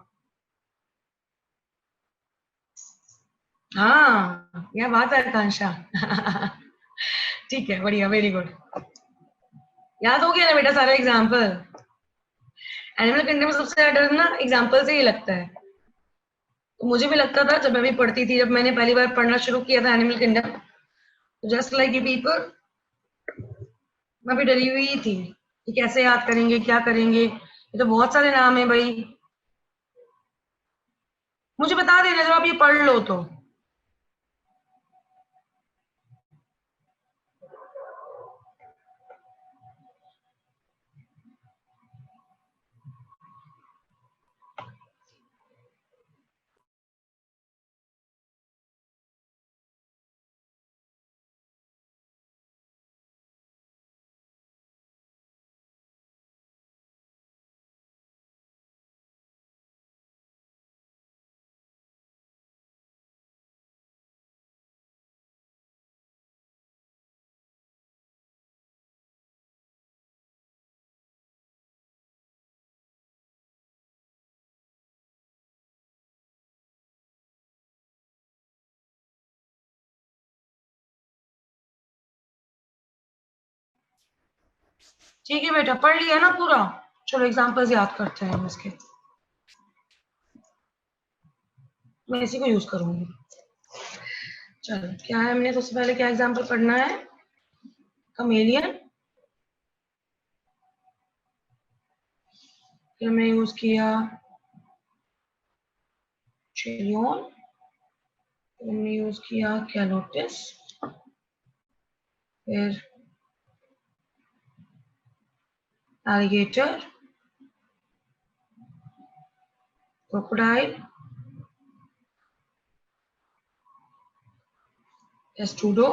हाँ, यह बात है आकांक्षा. ठीक है, बढ़िया, वेरी गुड. याद हो गया ना बेटा सारा एग्जाम्पल. एनिमल किंगडम में सबसे ज्यादा डर ना एग्जाम्पल से ही लगता है. तो मुझे भी लगता था जब मैं भी पढ़ती थी, जब मैंने पहली बार पढ़ना शुरू किया था animal kingdom, just like you people, मैं भी डरी हुई थी कि कैसे याद करेंगे, क्या करेंगे, ये तो बहुत सारे नाम है भाई. मुझे बता देना जब आप ये पढ़ लो तो. ठीक है बेटा, पढ़ लिया ना पूरा. चलो एग्जाम्पल्स याद करते हैं हम इसके. मैं इसी को यूज करूंगी. चलो क्या है, हमने सबसे पहले क्या एग्जाम्पल पढ़ना है, कमेलियन. फिर हमने यूज किया चिलियन. फिर हमने यूज किया कैलोटिस. फिर एलिगेटर, क्रोकोडाइल, एस्टूडो,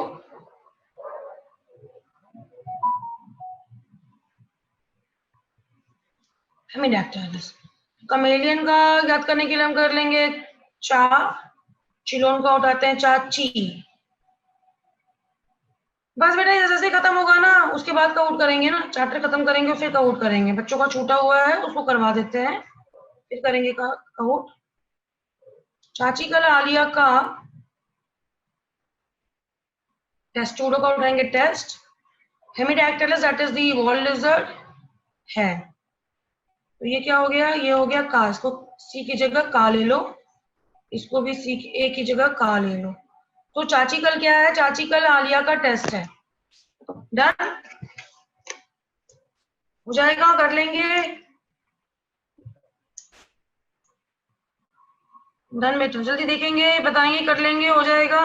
हेमिडैक्टाइलस. कमेलियन का याद करने के लिए हम कर लेंगे चा. चिलोन का उठाते हैं चाची. बस बेटा जैसे जैसे खत्म होगा ना उसके बाद काउंट करेंगे ना, चैप्टर खत्म करेंगे फिर काउंट करेंगे. बच्चों का छूटा हुआ है उसको करवा देते हैं, फिर करेंगे का काउंट. चाची का आलिया का, टेस्टूडो का उठाएंगे test. Hemidactylus that is the wall lizard है. तो ये क्या हो गया, ये हो गया का. इसको सी की जगह का ले लो, इसको भी सी ए की जगह का ले लो. तो चाची कल क्या है, चाची कल आलिया का टेस्ट है. डन हो जाएगा, कर लेंगे. डन बेटा, जल्दी देखेंगे, बताएंगे, कर लेंगे, हो जाएगा.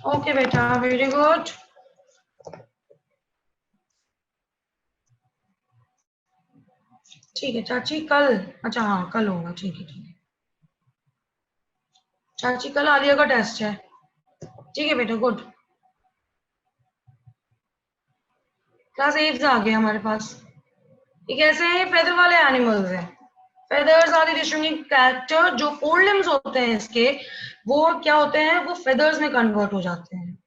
ओके बेटा, वेरी गुड। ठीक है चाची, कल, अच्छा हाँ कल होगा, ठीक है ठीक है। चाची कल आलिया का टेस्ट है, ठीक है बेटा, गुड। क्लास 8 आ गया हमारे पास। ये कैसे हैं? फेदर वाले एनिमल्स हैं। Feathers are the distinguishing character. जो फोर लिम्स होते हैं इसके, वो क्या होते हैं, वो फेदर्स में कन्वर्ट हो जाते हैं।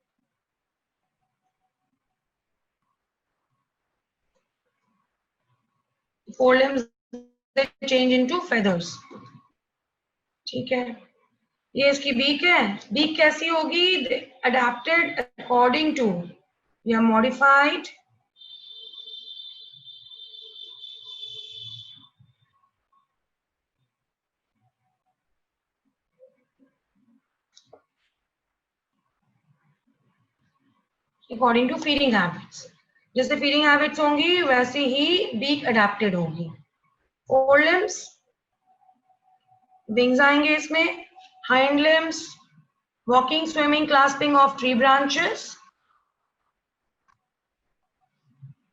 Fore limbs change into feathers, ठीक है। ये इसकी बीक है। बीक कैसी होगी? अडेप्टेड अकॉर्डिंग टू या modified according to feeding habits. जैसे फीडिंग हैबिट्स होंगी वैसे ही बीक अडेप्टेड होगी। फोर लिम्स, विंग्स आएंगे इसमें, hind limbs, walking, swimming, clasping of tree branches.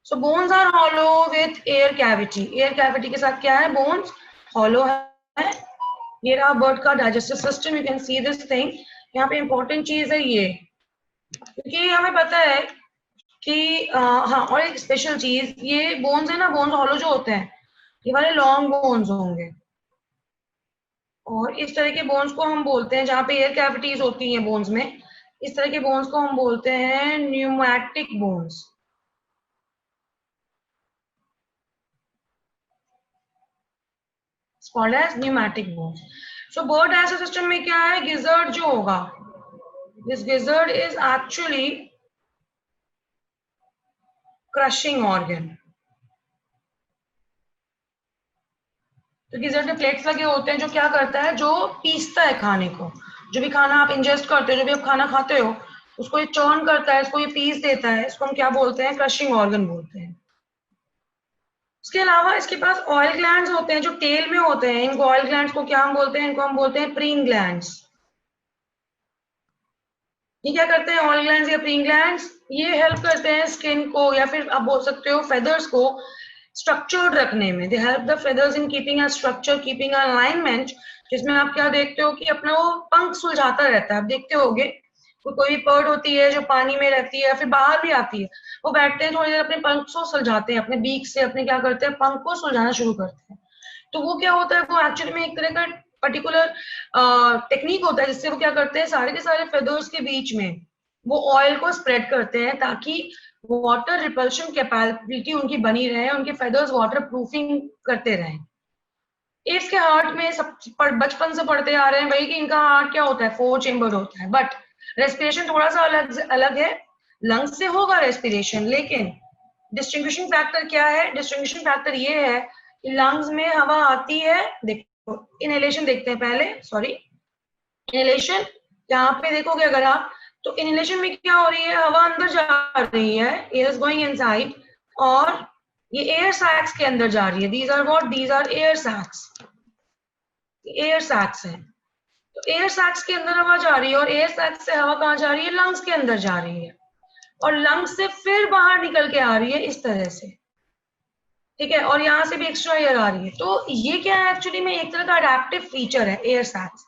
So bones are hollow with air cavity. Air cavity के साथ क्या है? बोन्स हॉलो है। ये रहा बर्ड का digestive system, you can see this thing. यहाँ पे इंपॉर्टेंट चीज है ये, क्योंकि हमें पता है कि हाँ, और एक स्पेशल चीज, ये बोन्स है ना, बोन्स हॉलो जो होते हैं, ये वाले लॉन्ग बोन्स होंगे। और इस तरह के बोन्स को हम बोलते हैं, जहाँ पे एयर कैविटीज होती हैं बोन्स में, इस तरह के बोन्स को हम बोलते हैं pneumatic bones. Called as pneumatic bones. So bird digestive system में क्या है? गिजर्ड जो होगा, this gizzard is actually crushing organ. तो गिजर्ड में प्लेट्स लगे होते हैं, जो क्या करता है, जो पीसता है खाने को। जो भी खाना आप इंजेस्ट करते हो, जो भी आप खाना खाते हो, उसको ये चर्न करता है, इसको ये पीस देता है, इसको हम क्या बोलते हैं? क्रशिंग ऑर्गन बोलते हैं। उसके अलावा इसके पास ऑयल ग्लैंड्स होते हैं, जो टेल में होते हैं। इनको ऑयल ग्लैंड्स को क्या हम बोलते हैं? इनको हम बोलते हैं प्रीन ग्लैंड्स। ये क्या करते हैं? ऑयल ग्लैंड्स या प्रीन ग्लैंड्स, ये हेल्प करते हैं स्किन को, या फिर आप बोल सकते हो फेदर्स को स्ट्रक्चर्ड रखने में। They help the feathers in keeping a structure, keeping a alignment. जिसमें आप क्या देखते हो कि अपना वो पंख सुलझाता रहता है। आप देखते होगे कोई बर्ड होती है जो पानी में रहती है या फिर बाहर भी आती है, वो बैठते हैं, थोड़ी देर अपने पंख को सुलझाते हैं, अपने बीक से अपने क्या करते हैं, पंख को सुलझाना शुरू करते हैं। तो वो क्या होता है, वो एक्चुअली में एक तरह का पर्टिकुलर टेक्निक होता है, जिससे वो क्या करते हैं, सारे के सारे फेदर्स के बीच में वो ऑयल को स्प्रेड करते हैं, ताकि वाटर रिपल्शन कैपेबिलिटी उनकी बनी रहे, उनके फेदर्स वाटर प्रूफिंग करते रहें। इसके हार्ट में सब बचपन से पढ़ते आ रहे हैं भाई कि इनका हार्ट क्या होता है, 4 चेम्बर होता है। बट रेस्पिरेशन थोड़ा सा अलग अलग है। लंग्स से होगा रेस्पिरेशन, लेकिन डिस्टिंग्विशिंग फैक्टर क्या है? डिस्टिंग्विशिंग फैक्टर ये है कि लंग्स में हवा आती है। देखो इनहेलेशन देखते हैं पहले, सॉरी, इनहेलेशन। यहाँ पे देखोगे अगर आप, तो इनहेलेशन में क्या हो रही है? हवा अंदर जा रही है, एयर इज गोइंग इनसाइड, और ये एयर सैक्स के अंदर जा रही है। These are what? These are air sacs. Air sacs है, तो एयर सैक्स के अंदर हवा जा रही है, और एयर सैक्स से हवा कहाँ जा रही है? लंग्स के अंदर जा रही है, और लंग्स से फिर बाहर निकल के आ रही है इस तरह से, ठीक है। और यहाँ से भी एक्स्ट्रा एयर आ रही है। तो ये क्या है? एक्चुअली में एक तरह का अडेप्टिव फीचर है एयर सैक्स।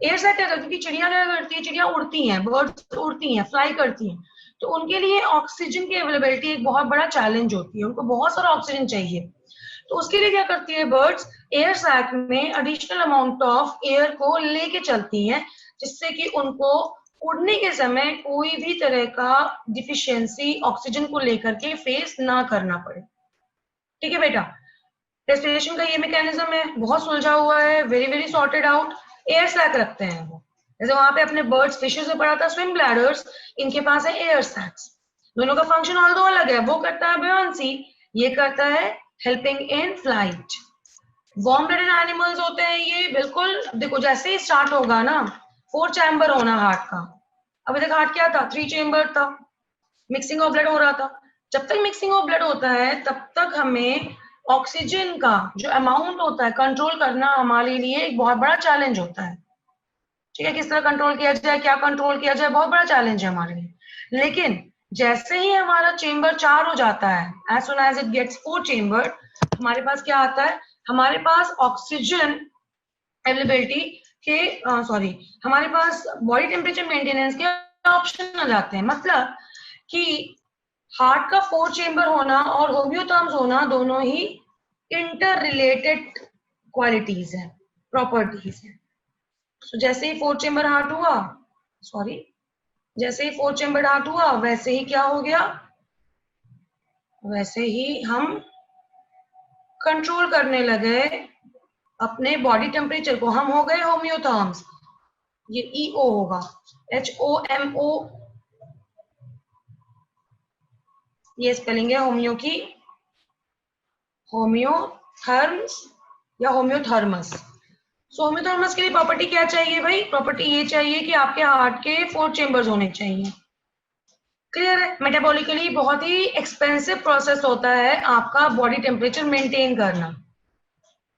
एयर सैक क्या करती है? चिड़िया क्या करती है? चिड़िया उड़ती हैं, बर्ड्स उड़ती हैं, फ्लाई करती हैं, तो उनके लिए ऑक्सीजन की अवेलेबिलिटी एक बहुत बड़ा चैलेंज होती है, उनको बहुत सारा ऑक्सीजन चाहिए। तो उसके लिए क्या करती है बर्ड्स? एयर सैक में एडिशनल अमाउंट ऑफ एयर को लेके चलती हैं, जिससे कि उनको उड़ने के समय कोई भी तरह का डिफिशियंसी ऑक्सीजन को लेकर के फेस ना करना पड़े, ठीक है बेटा। रेस्पिरेशन का ये मैकेनिज्म है, बहुत सुलझा हुआ है, very very sorted out. Air sac रखते हैं वो, जैसे वहां पे अपने बर्ड्स फिशेस में पढ़ा था, स्विम ब्लैडर्स, इनके पास है एयर सैक्स। दोनों का फंक्शन ऑल्दो अलग है, वो करता है बुयांसी, ये करता है helping in flight. Warm blooded animals होते हैं ये, बिल्कुल देखो जैसे ही स्टार्ट होगा ना, 4 चैम्बर होना हार्ट का। अभी तक हार्ट क्या था? 3 चैम्बर था, मिक्सिंग ऑफ ब्लड हो रहा था। जब तक मिक्सिंग ऑफ ब्लड होता है तब तक हमें ऑक्सीजन का जो अमाउंट होता है कंट्रोल करना हमारे लिए एक बहुत बड़ा चैलेंज होता है, ठीक है, किस तरह कंट्रोल किया जाए, क्या कंट्रोल किया जाए, बहुत बड़ा चैलेंज है हमारे लिए। लेकिन जैसे ही हमारा चेम्बर 4 हो जाता है, as soon as it gets 4 chamber, हमारे पास क्या आता है, हमारे पास ऑक्सीजन अवेलेबिलिटी के सॉरी हमारे पास बॉडी टेम्परेचर मेंटेनेंस के ऑप्शन आ जाते हैं। मतलब कि हार्ट का 4 चेम्बर होना और होम्योथर्म्स होना दोनों ही इंटर रिलेटेड क्वालिटीज है, प्रॉपर्टीज है। तो जैसे ही 4 चेम्बर हार्ट हुआ, सॉरी जैसे ही 4 चेम्बर हार्ट हुआ, वैसे ही क्या हो गया, वैसे ही हम कंट्रोल करने लगे अपने बॉडी टेम्परेचर को, हम हो गए होम्योथर्म्स। ये ईओ होगा, HOMO, ये स्पेलिंग है होम्यो की, होम्योथर्म्स या होम्योथर्मस। सो होम्योथर्मस के लिए प्रॉपर्टी क्या चाहिए भाई, प्रॉपर्टी ये चाहिए कि आपके हार्ट के 4 चेम्बर्स होने चाहिए। क्लियर है। मेटाबॉलिकली बहुत ही एक्सपेंसिव प्रोसेस होता है आपका बॉडी टेम्परेचर मेंटेन करना।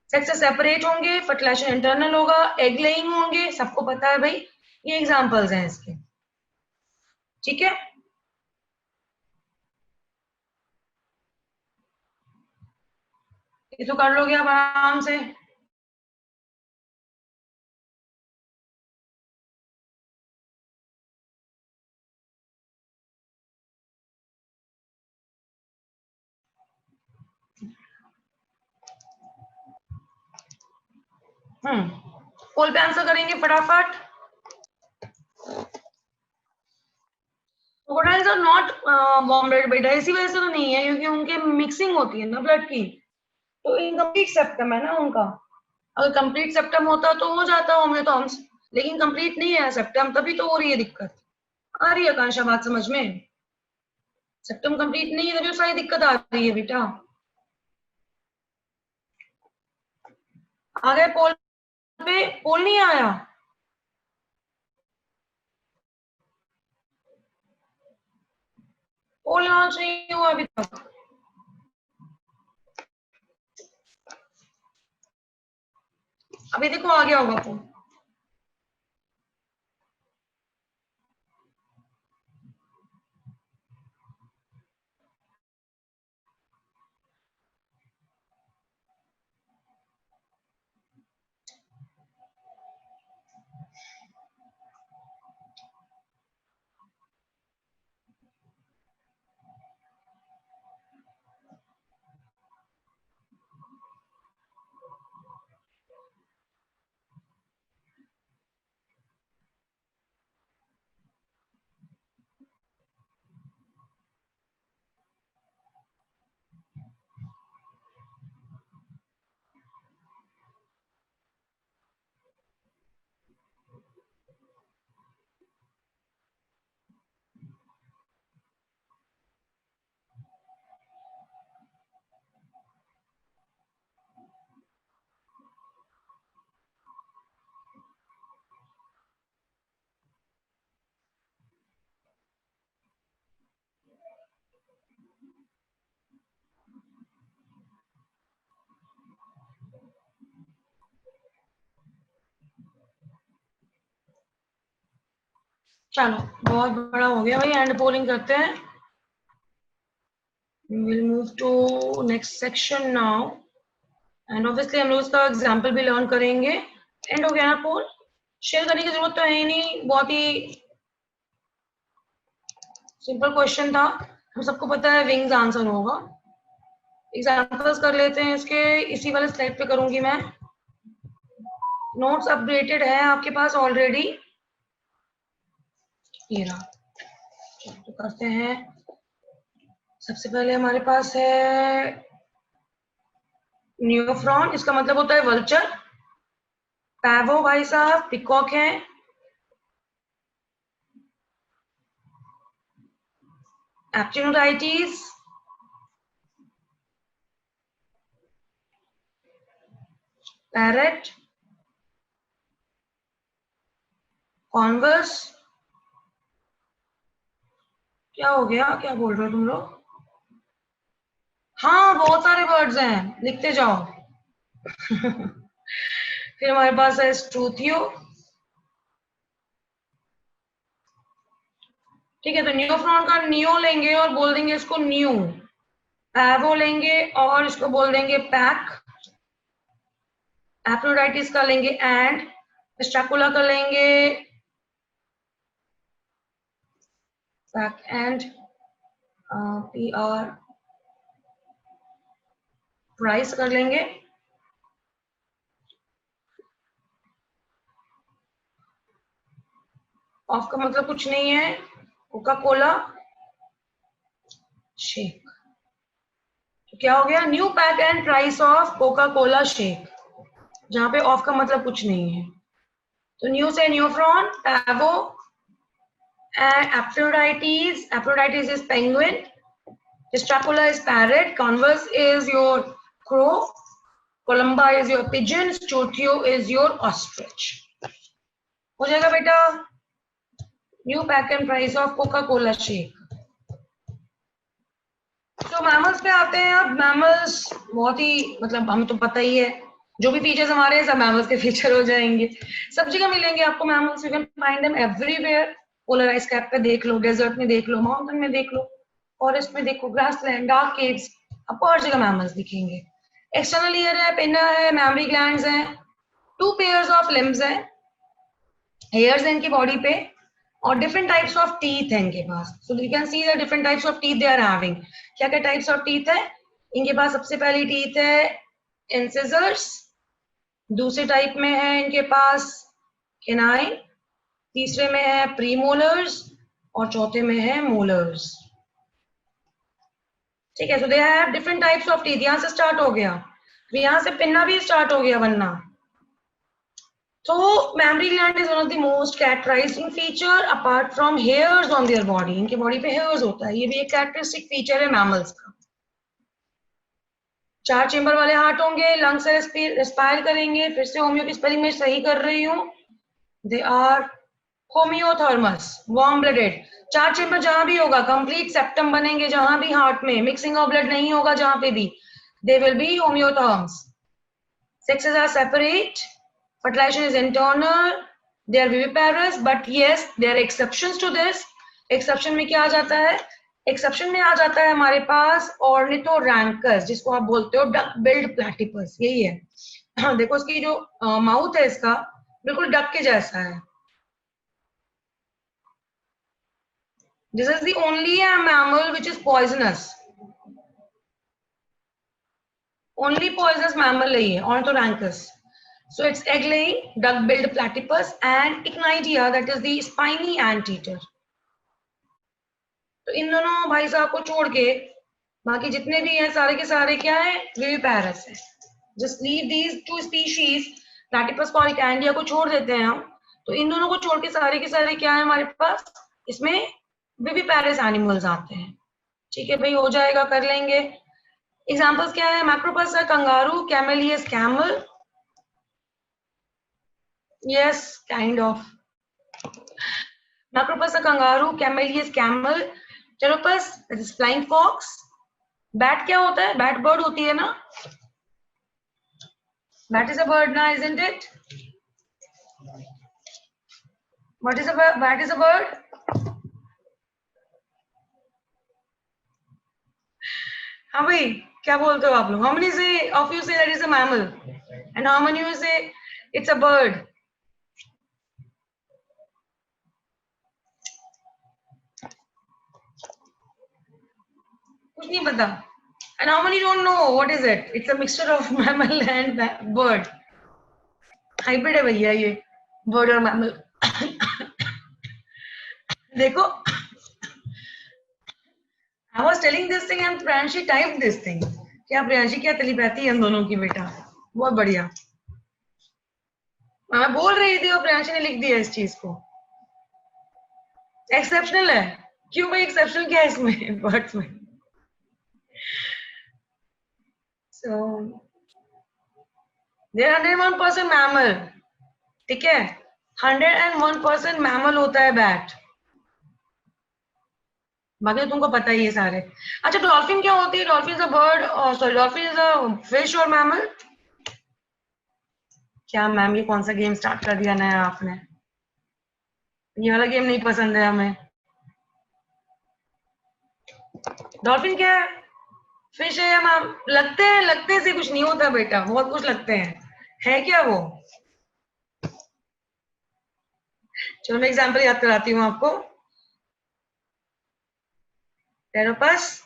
सेक्स से सेपरेट होंगे, फर्टिलाइजेशन इंटरनल होगा, एग लेइंग होंगे, सबको पता है भाई, ये एग्जांपल्स हैं इसके। ठीक है, ये तो कर लोगे आप आराम से। पोल पे आंसर करेंगे फटाफट। Crocodiles are not warm blood बेटा, इसी वजह से तो नहीं है क्योंकि उनके मिक्सिंग होती है ना ब्लड की, तो इनकम्प्लीट सेप्टम है ना उनका। अगर कंप्लीट सेप्टम होता तो हो जाता होम्योटॉर्म्स, लेकिन कंप्लीट नहीं है सेप्टम, तभी तो हो रही है दिक्कत। आ रही है आकांक्षा बात समझ में? सेप्टम कंप्लीट नहीं है तभी तो सारी दिक्कत आ रही है बेटा। आ गए पोल पे? पोल नहीं आया? पोल लॉन्च नहीं हुआ अभी तक। अभी देखो आ गया होगा पोल। चलो बहुत बड़ा हो गया भाई, एंड पोलिंग करते हैं। We will move to next section now, and obviously हम लोग इसका एग्जाम्पल भी लर्न करेंगे। एंड हो गया ना पोल? शेयर करने की जरूरत तो है ही नहीं, बहुत ही सिंपल क्वेश्चन था, हम सबको पता है विंग्स आंसर होगा। एग्जाम्पल्स कर लेते हैं इसके, इसी वाले स्लाइड पे करूंगी मैं। नोट्स अपडेटेड है आपके पास ऑलरेडी, ये रहा। तो करते हैं, सबसे पहले हमारे पास है न्यूफ्रॉन, इसका मतलब होता है वल्चर। पैवो भाई साहब पिकॉक है। एप्टिनोडाइटिस, पैरेट, कॉन्वर्स। क्या हो गया, क्या बोल रहे हो तुम लोग? हाँ बहुत सारे वर्ड्स हैं, लिखते जाओ। फिर हमारे पास है स्ट्रूथियो, ठीक है, तो न्यूफ्रॉन का नियो लेंगे और बोल देंगे इसको न्यू, पैवो लेंगे और इसको बोल देंगे पैक, एप्रोडाइटिस का लेंगे एंड, स्टैकुला का लेंगे pack and, P R price कर लेंगे, ऑफ का मतलब कुछ नहीं है, कोका कोला शेक। तो क्या हो गया, new pack and price of Coca Cola shake, जहां पे ऑफ का मतलब कुछ नहीं है। तो न्यू से न्यूफ्रॉन, Pavo and Aphrodite is penguin, Dracula is parrot, Converse is your crow, Columba is your pigeon, Stutio is your ostrich. हो जाएगा बेटा, new pack and price of Coca Cola shake. तो मैमल्स पे आते हैं अब। मैमल्स बहुत ही मतलब हमें तो पता ही है, जो भी फीचर्स हमारे हैं सब मैमल्स के फीचर हो जाएंगे, सब जगह मिलेंगे आपको mammals, you can find them everywhere. Polar ice cap पे देख लो, डेजर्ट में देख लो, माउंटेन में देख लो, फॉरेस्ट में देखो, ग्रासलैंड, डार्क केव्स, आपको हर जगह मैमल्स दिखेंगे। एक्सटर्नल ईयर है, पिना है, मैमरी ग्लैंड्स हैं, 2 पेयर्स ऑफ लिम्स हैं, हेयर्स हैं इनकी बॉडी पे, और डिफरेंट टाइप्स ऑफ टीथ है इनके पास। So you can see the different types of teeth they are having. क्या क्या टाइप्स ऑफ टीथ है इनके पास? सबसे पहली टीथ है इंसिजर्स, दूसरे टाइप में है इनके पास केनाइन, तीसरे में है प्रीमोलर्स और चौथे में है मोलर्स। ठीक है, so they have different types of teeth. यहां से स्टार्ट हो गया, फिर यहां से पिन्ना भी स्टार्ट हो गया बनना। So mammary gland is one of the most characterizing feature apart from hairs on their body. इनके बॉडी पे hairs होता है, ये भी एक कैरेक्टरिस्टिक फीचर है मैमल्स का। 4 चेम्बर वाले हार्ट होंगे, लंग से रेस्पायर करेंगे, फिर से होम्यो की स्पेलिंग में सही कर रही हूँ, they are homoiothermous, warm blooded. 4 chamber जहां भी होगा, कंप्लीट सेप्टम बनेंगे जहां भी हार्ट में, मिक्सिंग ऑफ ब्लड नहीं होगा जहां पे भी, they will be homeotherms. Sexes are separate, fertilization is internal, they are viviparous, but yes, there are exceptions to this. Exception में क्या आ जाता है? Exception में आ जाता है हमारे पास ornithorhynchus, जिसको आप बोलते हो डक बिल्ड प्लैटिपस, यही है। देखो इसकी जो माउथ है इसका बिल्कुल डक के जैसा है। This is the only mammal which is poisonous. Only poisonous mammal है ये, ornithorhynchus. So it's egg-laying, duck-billed platypus and Ichnidia, that is the spiny anteater. तो इन दोनों भाई साहब को छोड़ के बाकी जितने भी हैं सारे के सारे क्या है? विविपैरस है। Just leave these 2 species, platypus और Ichnidia को छोड़ देते हैं हम, तो इन दोनों को छोड़ के सारे क्या है हमारे पास? इसमें विविपैरस एनिमल्स आते हैं। ठीक है भाई, हो जाएगा, कर लेंगे। एग्जाम्पल्स क्या है? मैक्रोपस है kangaroo, Camelus camel, yes, kind of. Macropus a kangaroo, Camellias camel, Pteropus that is flying fox. Bat क्या होता है? Bat bird होती है ना? Bat is a bird ना, isn't it? What is a bird? Bat is a bird. हाँ भाई, क्या बोलते हो आप लोग? How many say of you say that is a mammal, and how many you say it's a bird? कुछ नहीं पता. And how many don't know what is it? It's a mixture of mammal and bird. Hybrid है भैया ये, bird और mammal. देखो, I was telling this thing and Priyanshi typed this thing. क्या प्रियांशी, क्या टेलीपैथी है इन दोनों की बेटा, बहुत बढ़िया। मैं बोल रही थी और प्रियांशी ने लिख दिया इस चीज को। एक्सेप्शनल है, क्यों भाई एक्सेप्शनल क्या है इसमें बर्ड्स में? So, there are 101% मैमल, ठीक है, 101% मैमल होता है बैट, बाकी तुमको पता ही है सारे। अच्छा, डॉल्फिन क्या होती है? Dolphin is a bird, sorry, dolphin is a fish और मैमल। क्या मैम, ये कौन सा गेम स्टार्ट कर दिया नया आपने? ये वाला गेम नहीं पसंद है हमें। डॉल्फिन क्या है? फिश है या मैम? लगते से कुछ नहीं होता बेटा, बहुत कुछ लगते हैं। है क्या वो? चलो मैं एग्जांपल याद कराती हूँ आपको। Pteropus,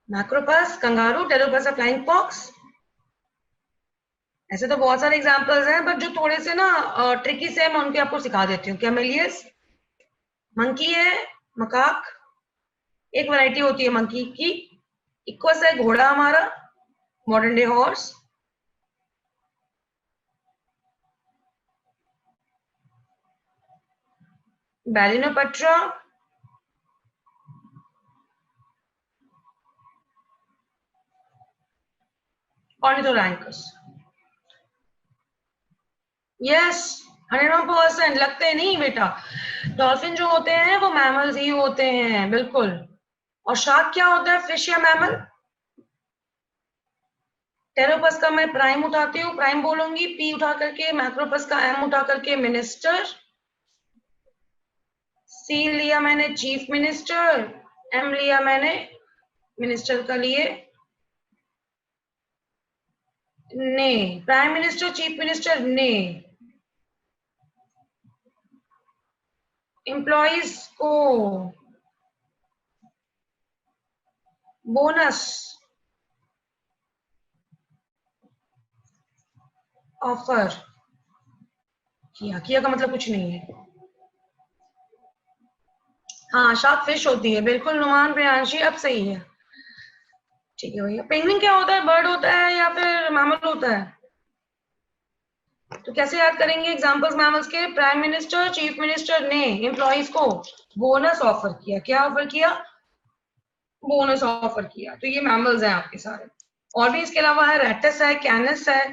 Macropus, kangaroo, Pteropus flying fox. ऐसे तो बहुत सारे एग्जांपल्स हैं, बट जो थोड़े से ना ट्रिकी से, मैं उनके आपको सिखा देती हूँ। कैमेलियस, मंकी है, मकाक, एक वैरायटी होती है मंकी की। इक्वस है घोड़ा हमारा, मॉडर्न डे हॉर्स। बैलिनोपेट्रा, ऑर्निथोरैंकस। यस, 100% लगते नहीं बेटा। डॉल्फिन जो होते हैं वो मैमल्स ही होते हैं, बिल्कुल। और शार्क क्या होता है? फिश या मैमल? टेरोपस का मैं प्राइम उठाती हूँ, प्राइम बोलूंगी, पी उठा करके। मैक्रोपस का एम उठा करके, मिनिस्टर। सी लिया मैंने, चीफ मिनिस्टर। एम लिया मैंने मिनिस्टर का लिए, ने। प्राइम मिनिस्टर, चीफ मिनिस्टर, ने। एम्प्लॉइज को बोनस, ऑफर। किया, किया का मतलब कुछ नहीं है। हाँ, शार्क फिश होती है, बिल्कुल नुमान प्रियांशी, अब सही है। ठीक है भैया। पेंगुइन क्या होता है? बर्ड होता है या फिर मैमल होता है? तो कैसे याद करेंगे एग्जांपल्स मैमल्स के? प्राइम मिनिस्टर, चीफ मिनिस्टर ने एम्प्लॉइज को बोनस ऑफर किया। क्या ऑफर किया? बोनस ऑफर किया। तो ये मैमल्स हैं आपके सारे। और भी इसके अलावा है, रेटस है, कैनस है,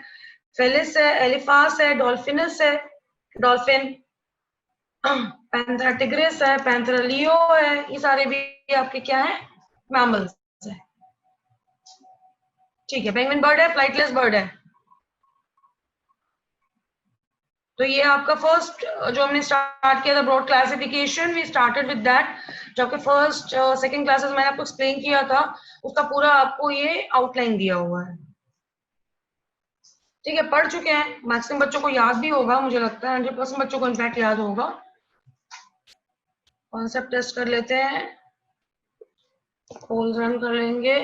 फेलिस है, एलिफास है, डॉल्फिनस है, डॉल्फिन, पैंथरा टिग्रिस है, पैंथरा लियो है। ये सारे भी आपके क्या है? मैमल्स है। ठीक है। पेंगुइन बर्ड है, फ्लाइटलेस बर्ड है। तो ये आपका फर्स्ट जो हमने स्टार्ट किया था, broad classification, we started with that. जो आपके फर्स्ट सेकंड क्लासेस मैंने आपको एक्सप्लेन किया था, उसका पूरा आपको ये आउटलाइन दिया हुआ है। ठीक है, पढ़ चुके हैं। मैक्सिमम बच्चों को याद भी होगा, मुझे लगता है 100% बच्चों को इनफैक्ट याद होगा। कॉन्सेप्ट टेस्ट कर लेते हैं, पोल्स रन कर लेंगे।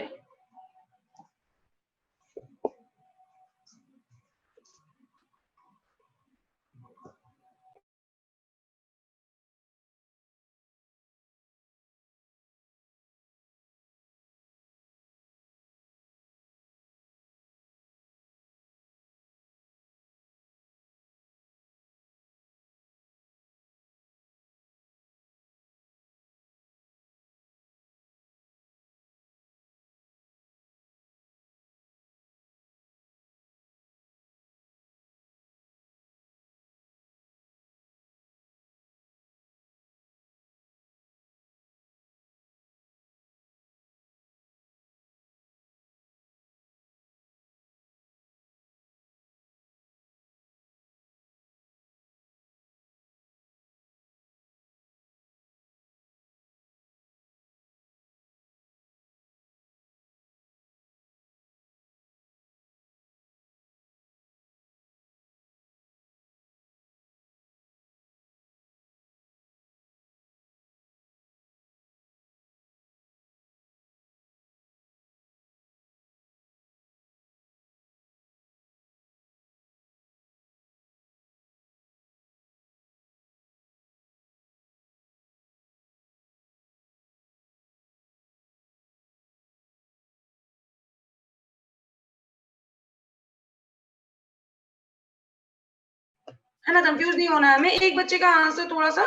है ना, कंफ्यूज नहीं होना है हमें। एक बच्चे का आंसर थोड़ा सा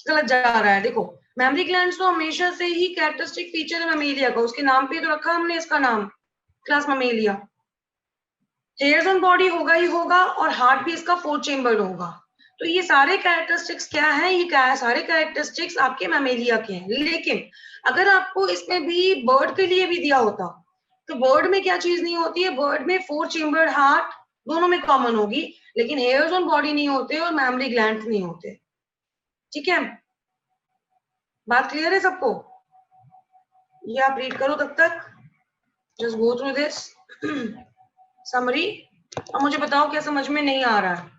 गलत जा रहा है। देखो, मेमोरी ग्लैंड्स तो हमेशा से ही कैरेक्टरिस्टिक फीचर है ममेलिया का, उसके नाम पे तो रखा हमने इसका नाम, class Mammalia. Hairs on body होगा ही होगा, और हार्ट भी इसका 4 चेम्बर्ड होगा। तो ये सारे कैरेक्टरिस्टिक्स क्या है? ये क्या है? सारे कैरेक्टरिस्टिक्स आपके ममेलिया के हैं। लेकिन अगर आपको इसमें भी बर्ड के लिए भी दिया होता, तो बर्ड में क्या चीज नहीं होती है? बर्ड में 4 चेम्बर्ड हार्ट दोनों में कॉमन होगी, लेकिन हेयर्स ऑन बॉडी नहीं होते और मेमोरी ग्लैंड नहीं होते। ठीक है। बात क्लियर है सबको? ये आप रीड करो तब तक, just go through this summary, और मुझे बताओ क्या समझ में नहीं आ रहा है।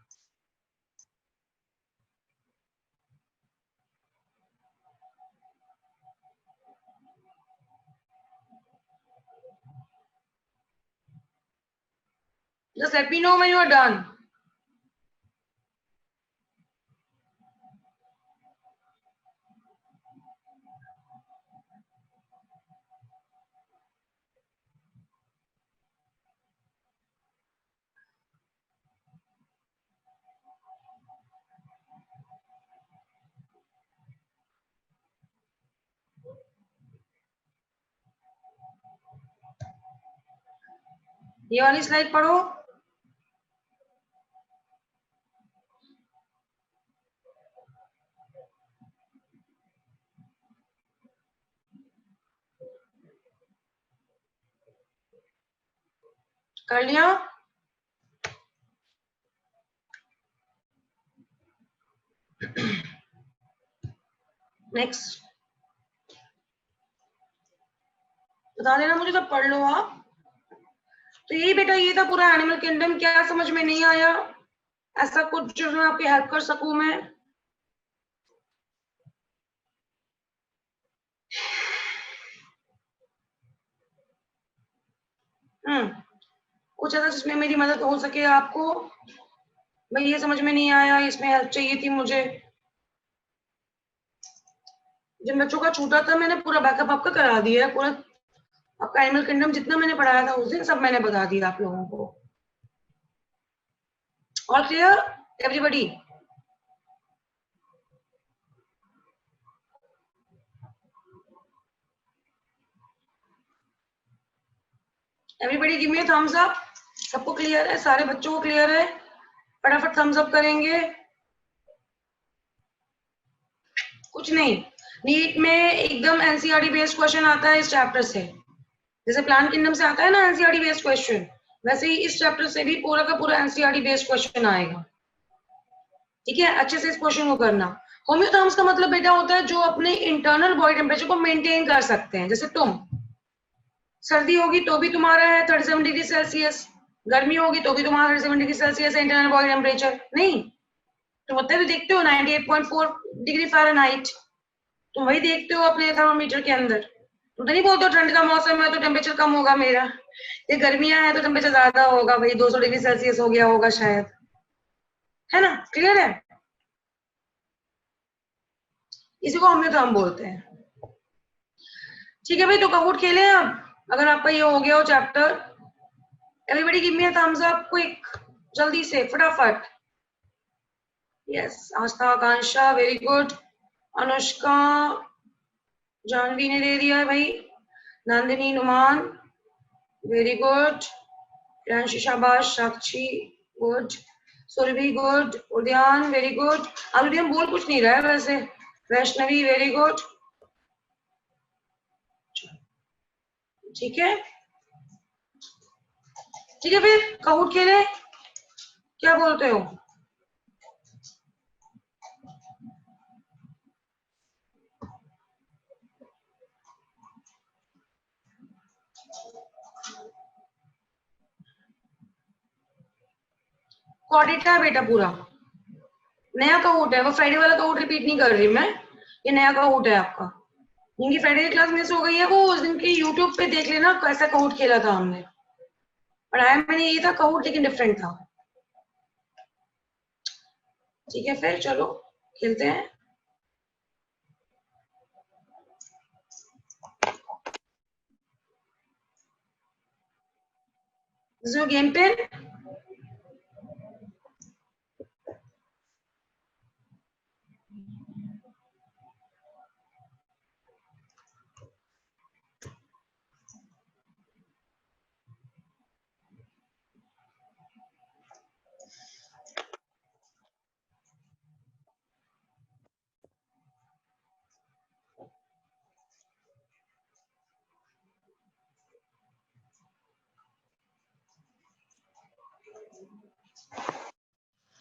Just let me know when you are done. ये वाली स्लाइड पढ़ो। कर लिया? नेक्स्ट बता देना मुझे, तब पढ़ लो आप। तो यही बेटा, ये था पूरा एनिमल किंगडम। क्या समझ में नहीं आया? ऐसा कुछ जो मैं आपकी हेल्प कर सकूं मैं? कुछ ऐसा जिसमें मेरी मदद हो सके आपको? भाई ये समझ में नहीं आया, इसमें हेल्प चाहिए थी मुझे। जिन बच्चों का छूटा था मैंने पूरा बैकअप आपका करा दिया है। पूरा आपका एनिमल किंगडम जितना मैंने पढ़ाया था उस दिन सब मैंने बता दिया आप लोगों को। All clear everybody? Everybody give me a thumbs up. सबको क्लियर है? सारे बच्चों को क्लियर है? फटाफट थम्स अप करेंगे। कुछ नहीं, नीट में एकदम एनसीईआरटी बेस्ड क्वेश्चन आता है इस चैप्टर से। जैसे प्लांट किंगडम से आता है ना एनसीईआरटी बेस्ड क्वेश्चन, वैसे ही इस चैप्टर से भी पूरा का पूरा एनसीईआरटी बेस्ड क्वेश्चन आएगा। ठीक है, अच्छे से इस क्वेश्चन को करना। होम्योथर्म्स का मतलब बेटा होता है जो अपने इंटरनल बॉडी टेम्परेचर को मेंटेन कर सकते हैं। जैसे तुम, सर्दी होगी तो भी तुम्हारा है 37 डिग्री सेल्सियस, गर्मी होगी तो भी तुम्हारा 37 डिग्री सेल्सियस है इंटरनल बॉडी टेम्परेचर। नहीं, तुम होते भी देखते हो 98.4 डिग्री फ़ारेनहाइट, तुम वही देखते हो अपने थर्मोमीटर के अंदर। तुम तो नहीं बोलते हो ठंड का मौसम है तो टेम्परेचर कम होगा मेरा, ये गर्मियां है तो टेम्परेचर ज्यादा होगा, भाई 200 डिग्री सेल्सियस हो गया होगा शायद। है ना? क्लियर है? इसी को होम्योथर्म बोलते हैं। ठीक है भाई, तो काहूट खेले अब अगर आपका ये हो गया हो chapter. Everybody give me a thumbs up quick, जल्दी से फटाफट। यस, आस्था, आकांक्षा वेरी गुड, अनुष्का, जानवी ने दे दिया है भाई, नंदिनी, नुमान वेरी गुड, प्रियांशी शाबाश, साक्षी गुड, सुरभि गुड, उद्यान वेरी गुड। आज उद्यान बोल कुछ नहीं रहा है वैसे। Vaishnavi very good. ठीक है, ठीक है फिर काउट खेले, क्या बोलते हो? कॉर्डेटा है बेटा पूरा, नया काउट है। वो फ्राइडे वाला काउट रिपीट नहीं कर रही मैं, ये नया काउट है आपका। जिनकी फ्राइडे की क्लास मिस हो गई है वो उस दिन की यूट्यूब पे देख लेना, कैसा काउट खेला था हमने। पढ़ाया मैंने ये था काउट, लेकिन डिफरेंट था। ठीक है फिर चलो खेलते हैं। This is game pen.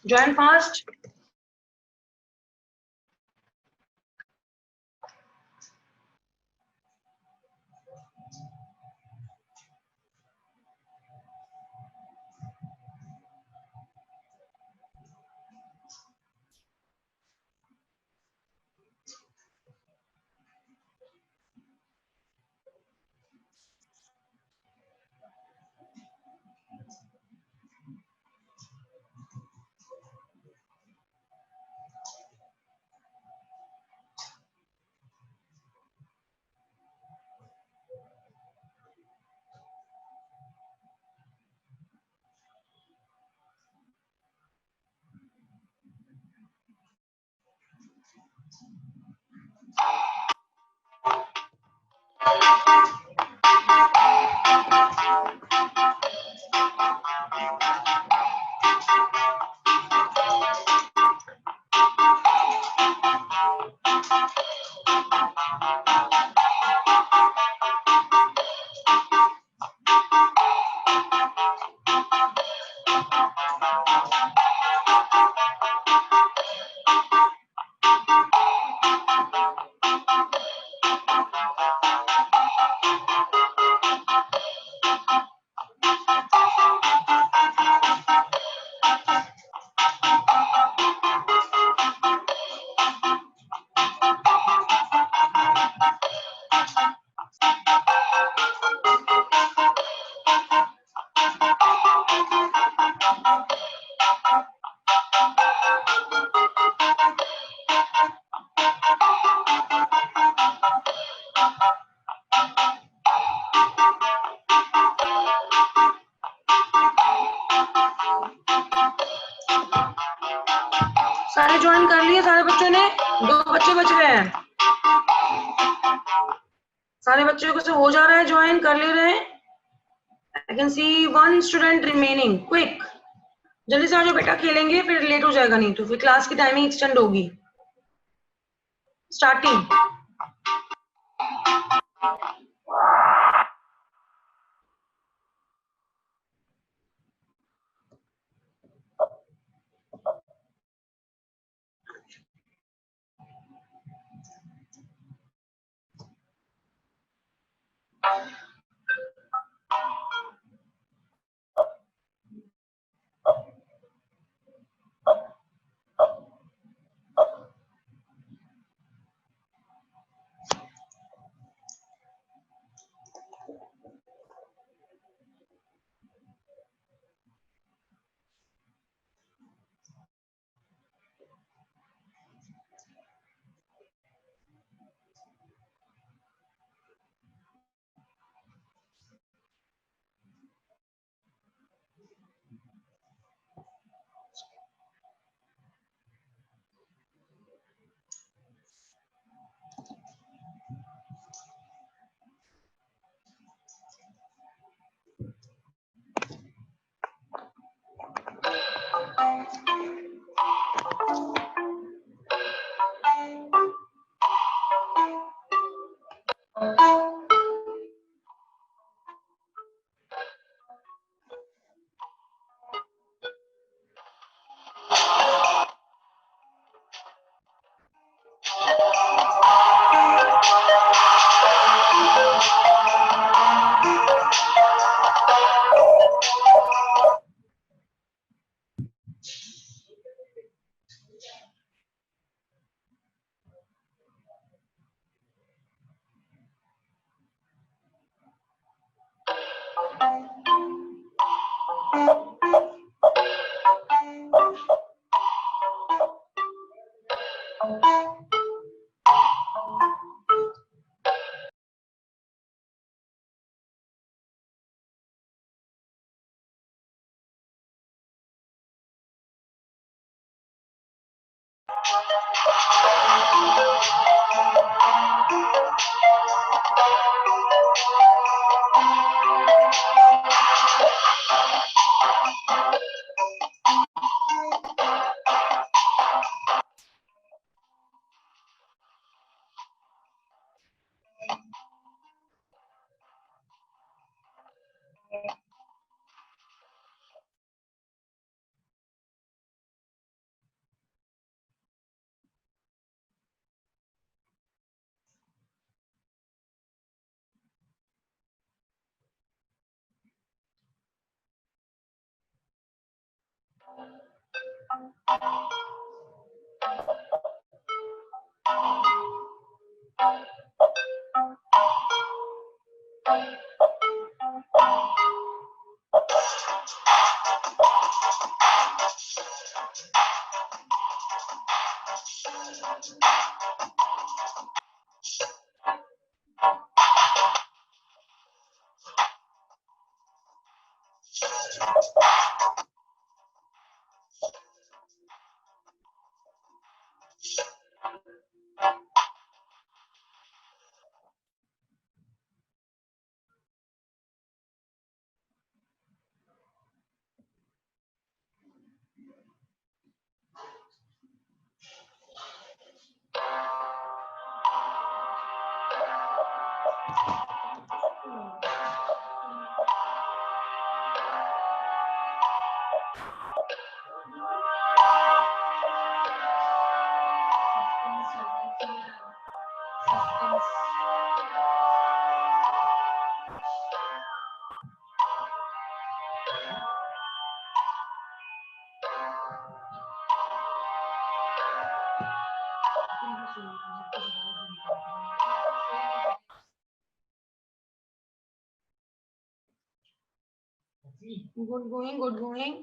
Join fast. सारे ज्वाइन कर लिए सारे बच्चों ने? 2 बच्चे बच गए हैं। सारे बच्चों को से हो जा रहा है, ज्वाइन कर ले रहे हैं। I can see 1 student remaining. Quick, जल्दी से आ जाओ बेटा, खेलेंगे फिर लेट हो जाएगा, नहीं तो फिर क्लास की टाइमिंग एक्सटेंड होगी। Starting. Good going, good going.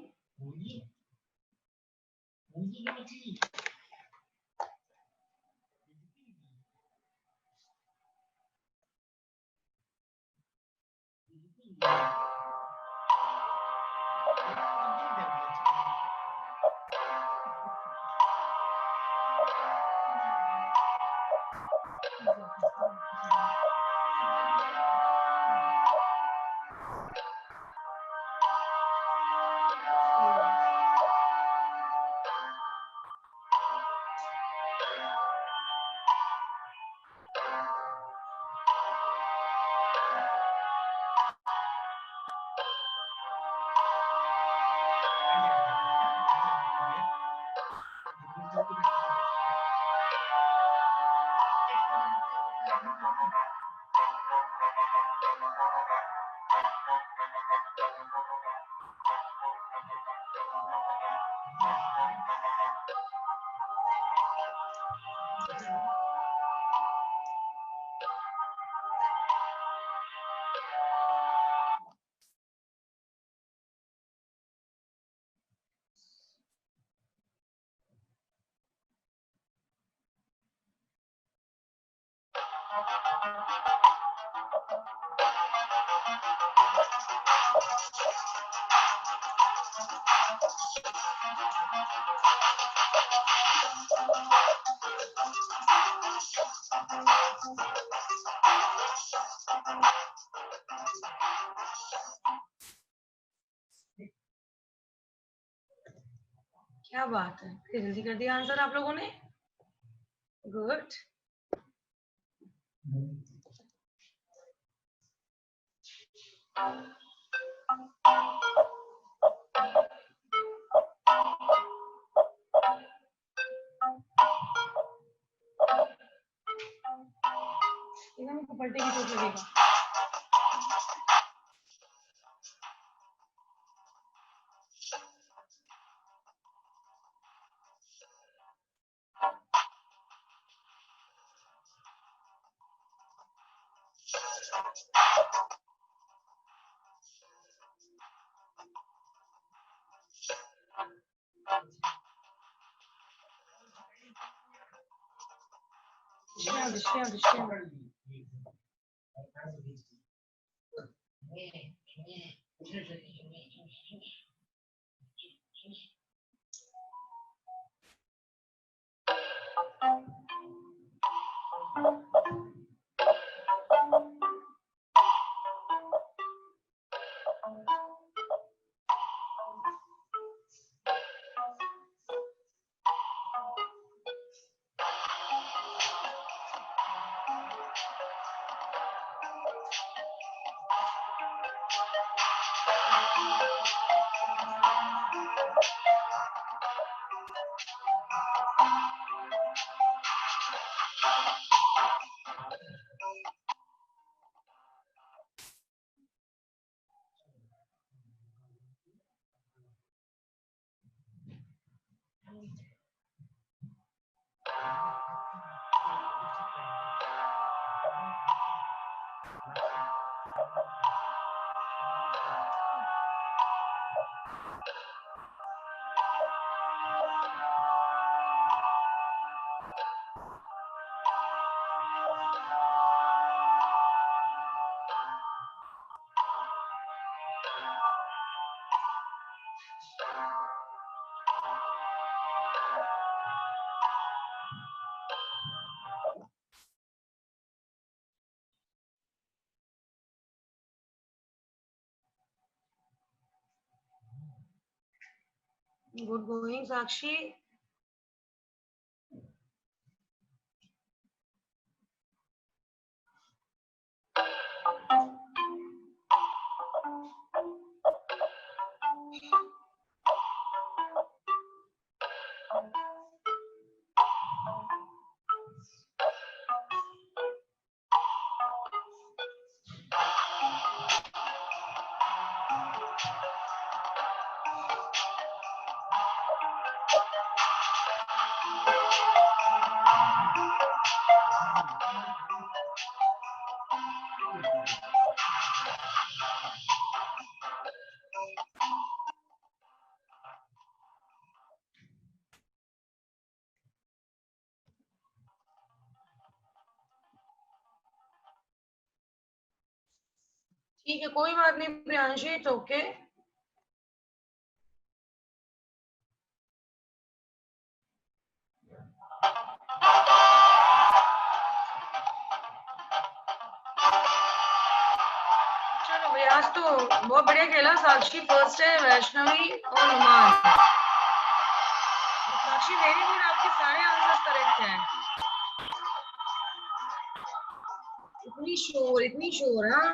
क्या बात है, जल्दी कर दिया आंसर आप लोगों ने। गुड। पलटे की चोट लगेगा। गुड गोइंग साक्षी। ठीक है, कोई बात नहीं प्रियांशी, इट्स ओके। चलो भाई, आज तो बहुत बढ़िया खेला। साक्षी फर्स्ट है, वैष्णवी और नुमान। साक्षी वेरी गुड, आपके सारे आंसर्स करेक्ट हैं। इतनी श्योर हाँ।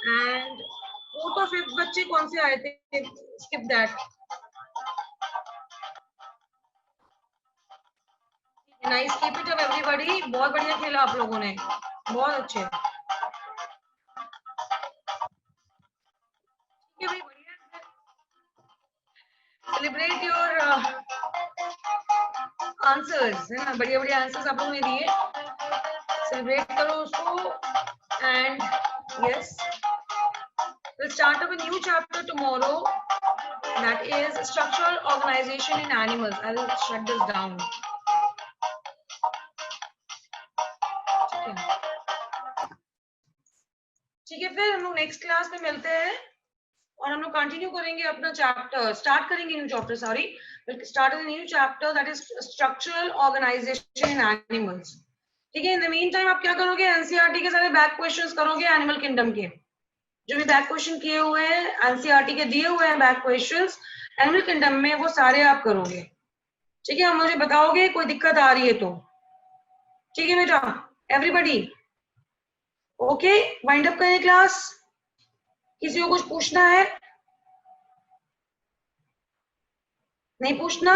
एंड फोर्थ और फिफ्थ बच्चे कौन से आए थे? Skip that. Nice, keep it up everybody. बहुत बढ़िया खेला आप लोगों ने, बहुत अच्छे। ठीक है भाई, बढ़िया। सेलिब्रेट योर आंसर्स, है ना, बढ़िया बढ़िया आंसर्स आप लोगों ने दिए। सेलिब्रेट करो उसको। And yes, we'll start up a new chapter tomorrow, that is structural organization in animals. I will shut this down. Okay. फिर हम लोग नेक्स्ट क्लास में मिलते हैं और हम लोग कंटिन्यू करेंगे अपना चैप्टर, स्टार्ट करेंगे new chapter, sorry, start new chapter that is structural organisation in animals. ठीक है, इन द मीन टाइम आप क्या करोगे, एनसीईआरटी के सारे बैक क्वेश्चंस करोगे एनिमल किंगडम के, जो भी बैक क्वेश्चन किए हुए हैं एनसीईआरटी के दिए हुए हैं बैक क्वेश्चंस एनिमल किंगडम में, वो सारे आप करोगे। ठीक है, मुझे बताओगे कोई दिक्कत आ रही है तो। ठीक है बेटा, एवरीबॉडी ओके, वाइंड अप करें क्लास। किसी को कुछ पूछना है? नहीं पूछना?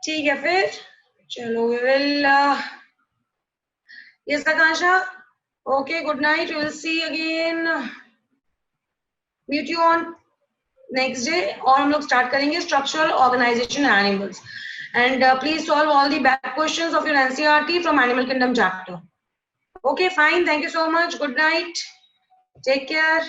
ठीक है फिर, चलो well yes Akanksha, okay good night, we will see again, meet you on next day, और हम लोग स्टार्ट करेंगे structural organisation animals, and please solve all the back questions of your NCERT from Animal Kingdom chapter. Okay, fine. Thank you so much. Good night. Take care.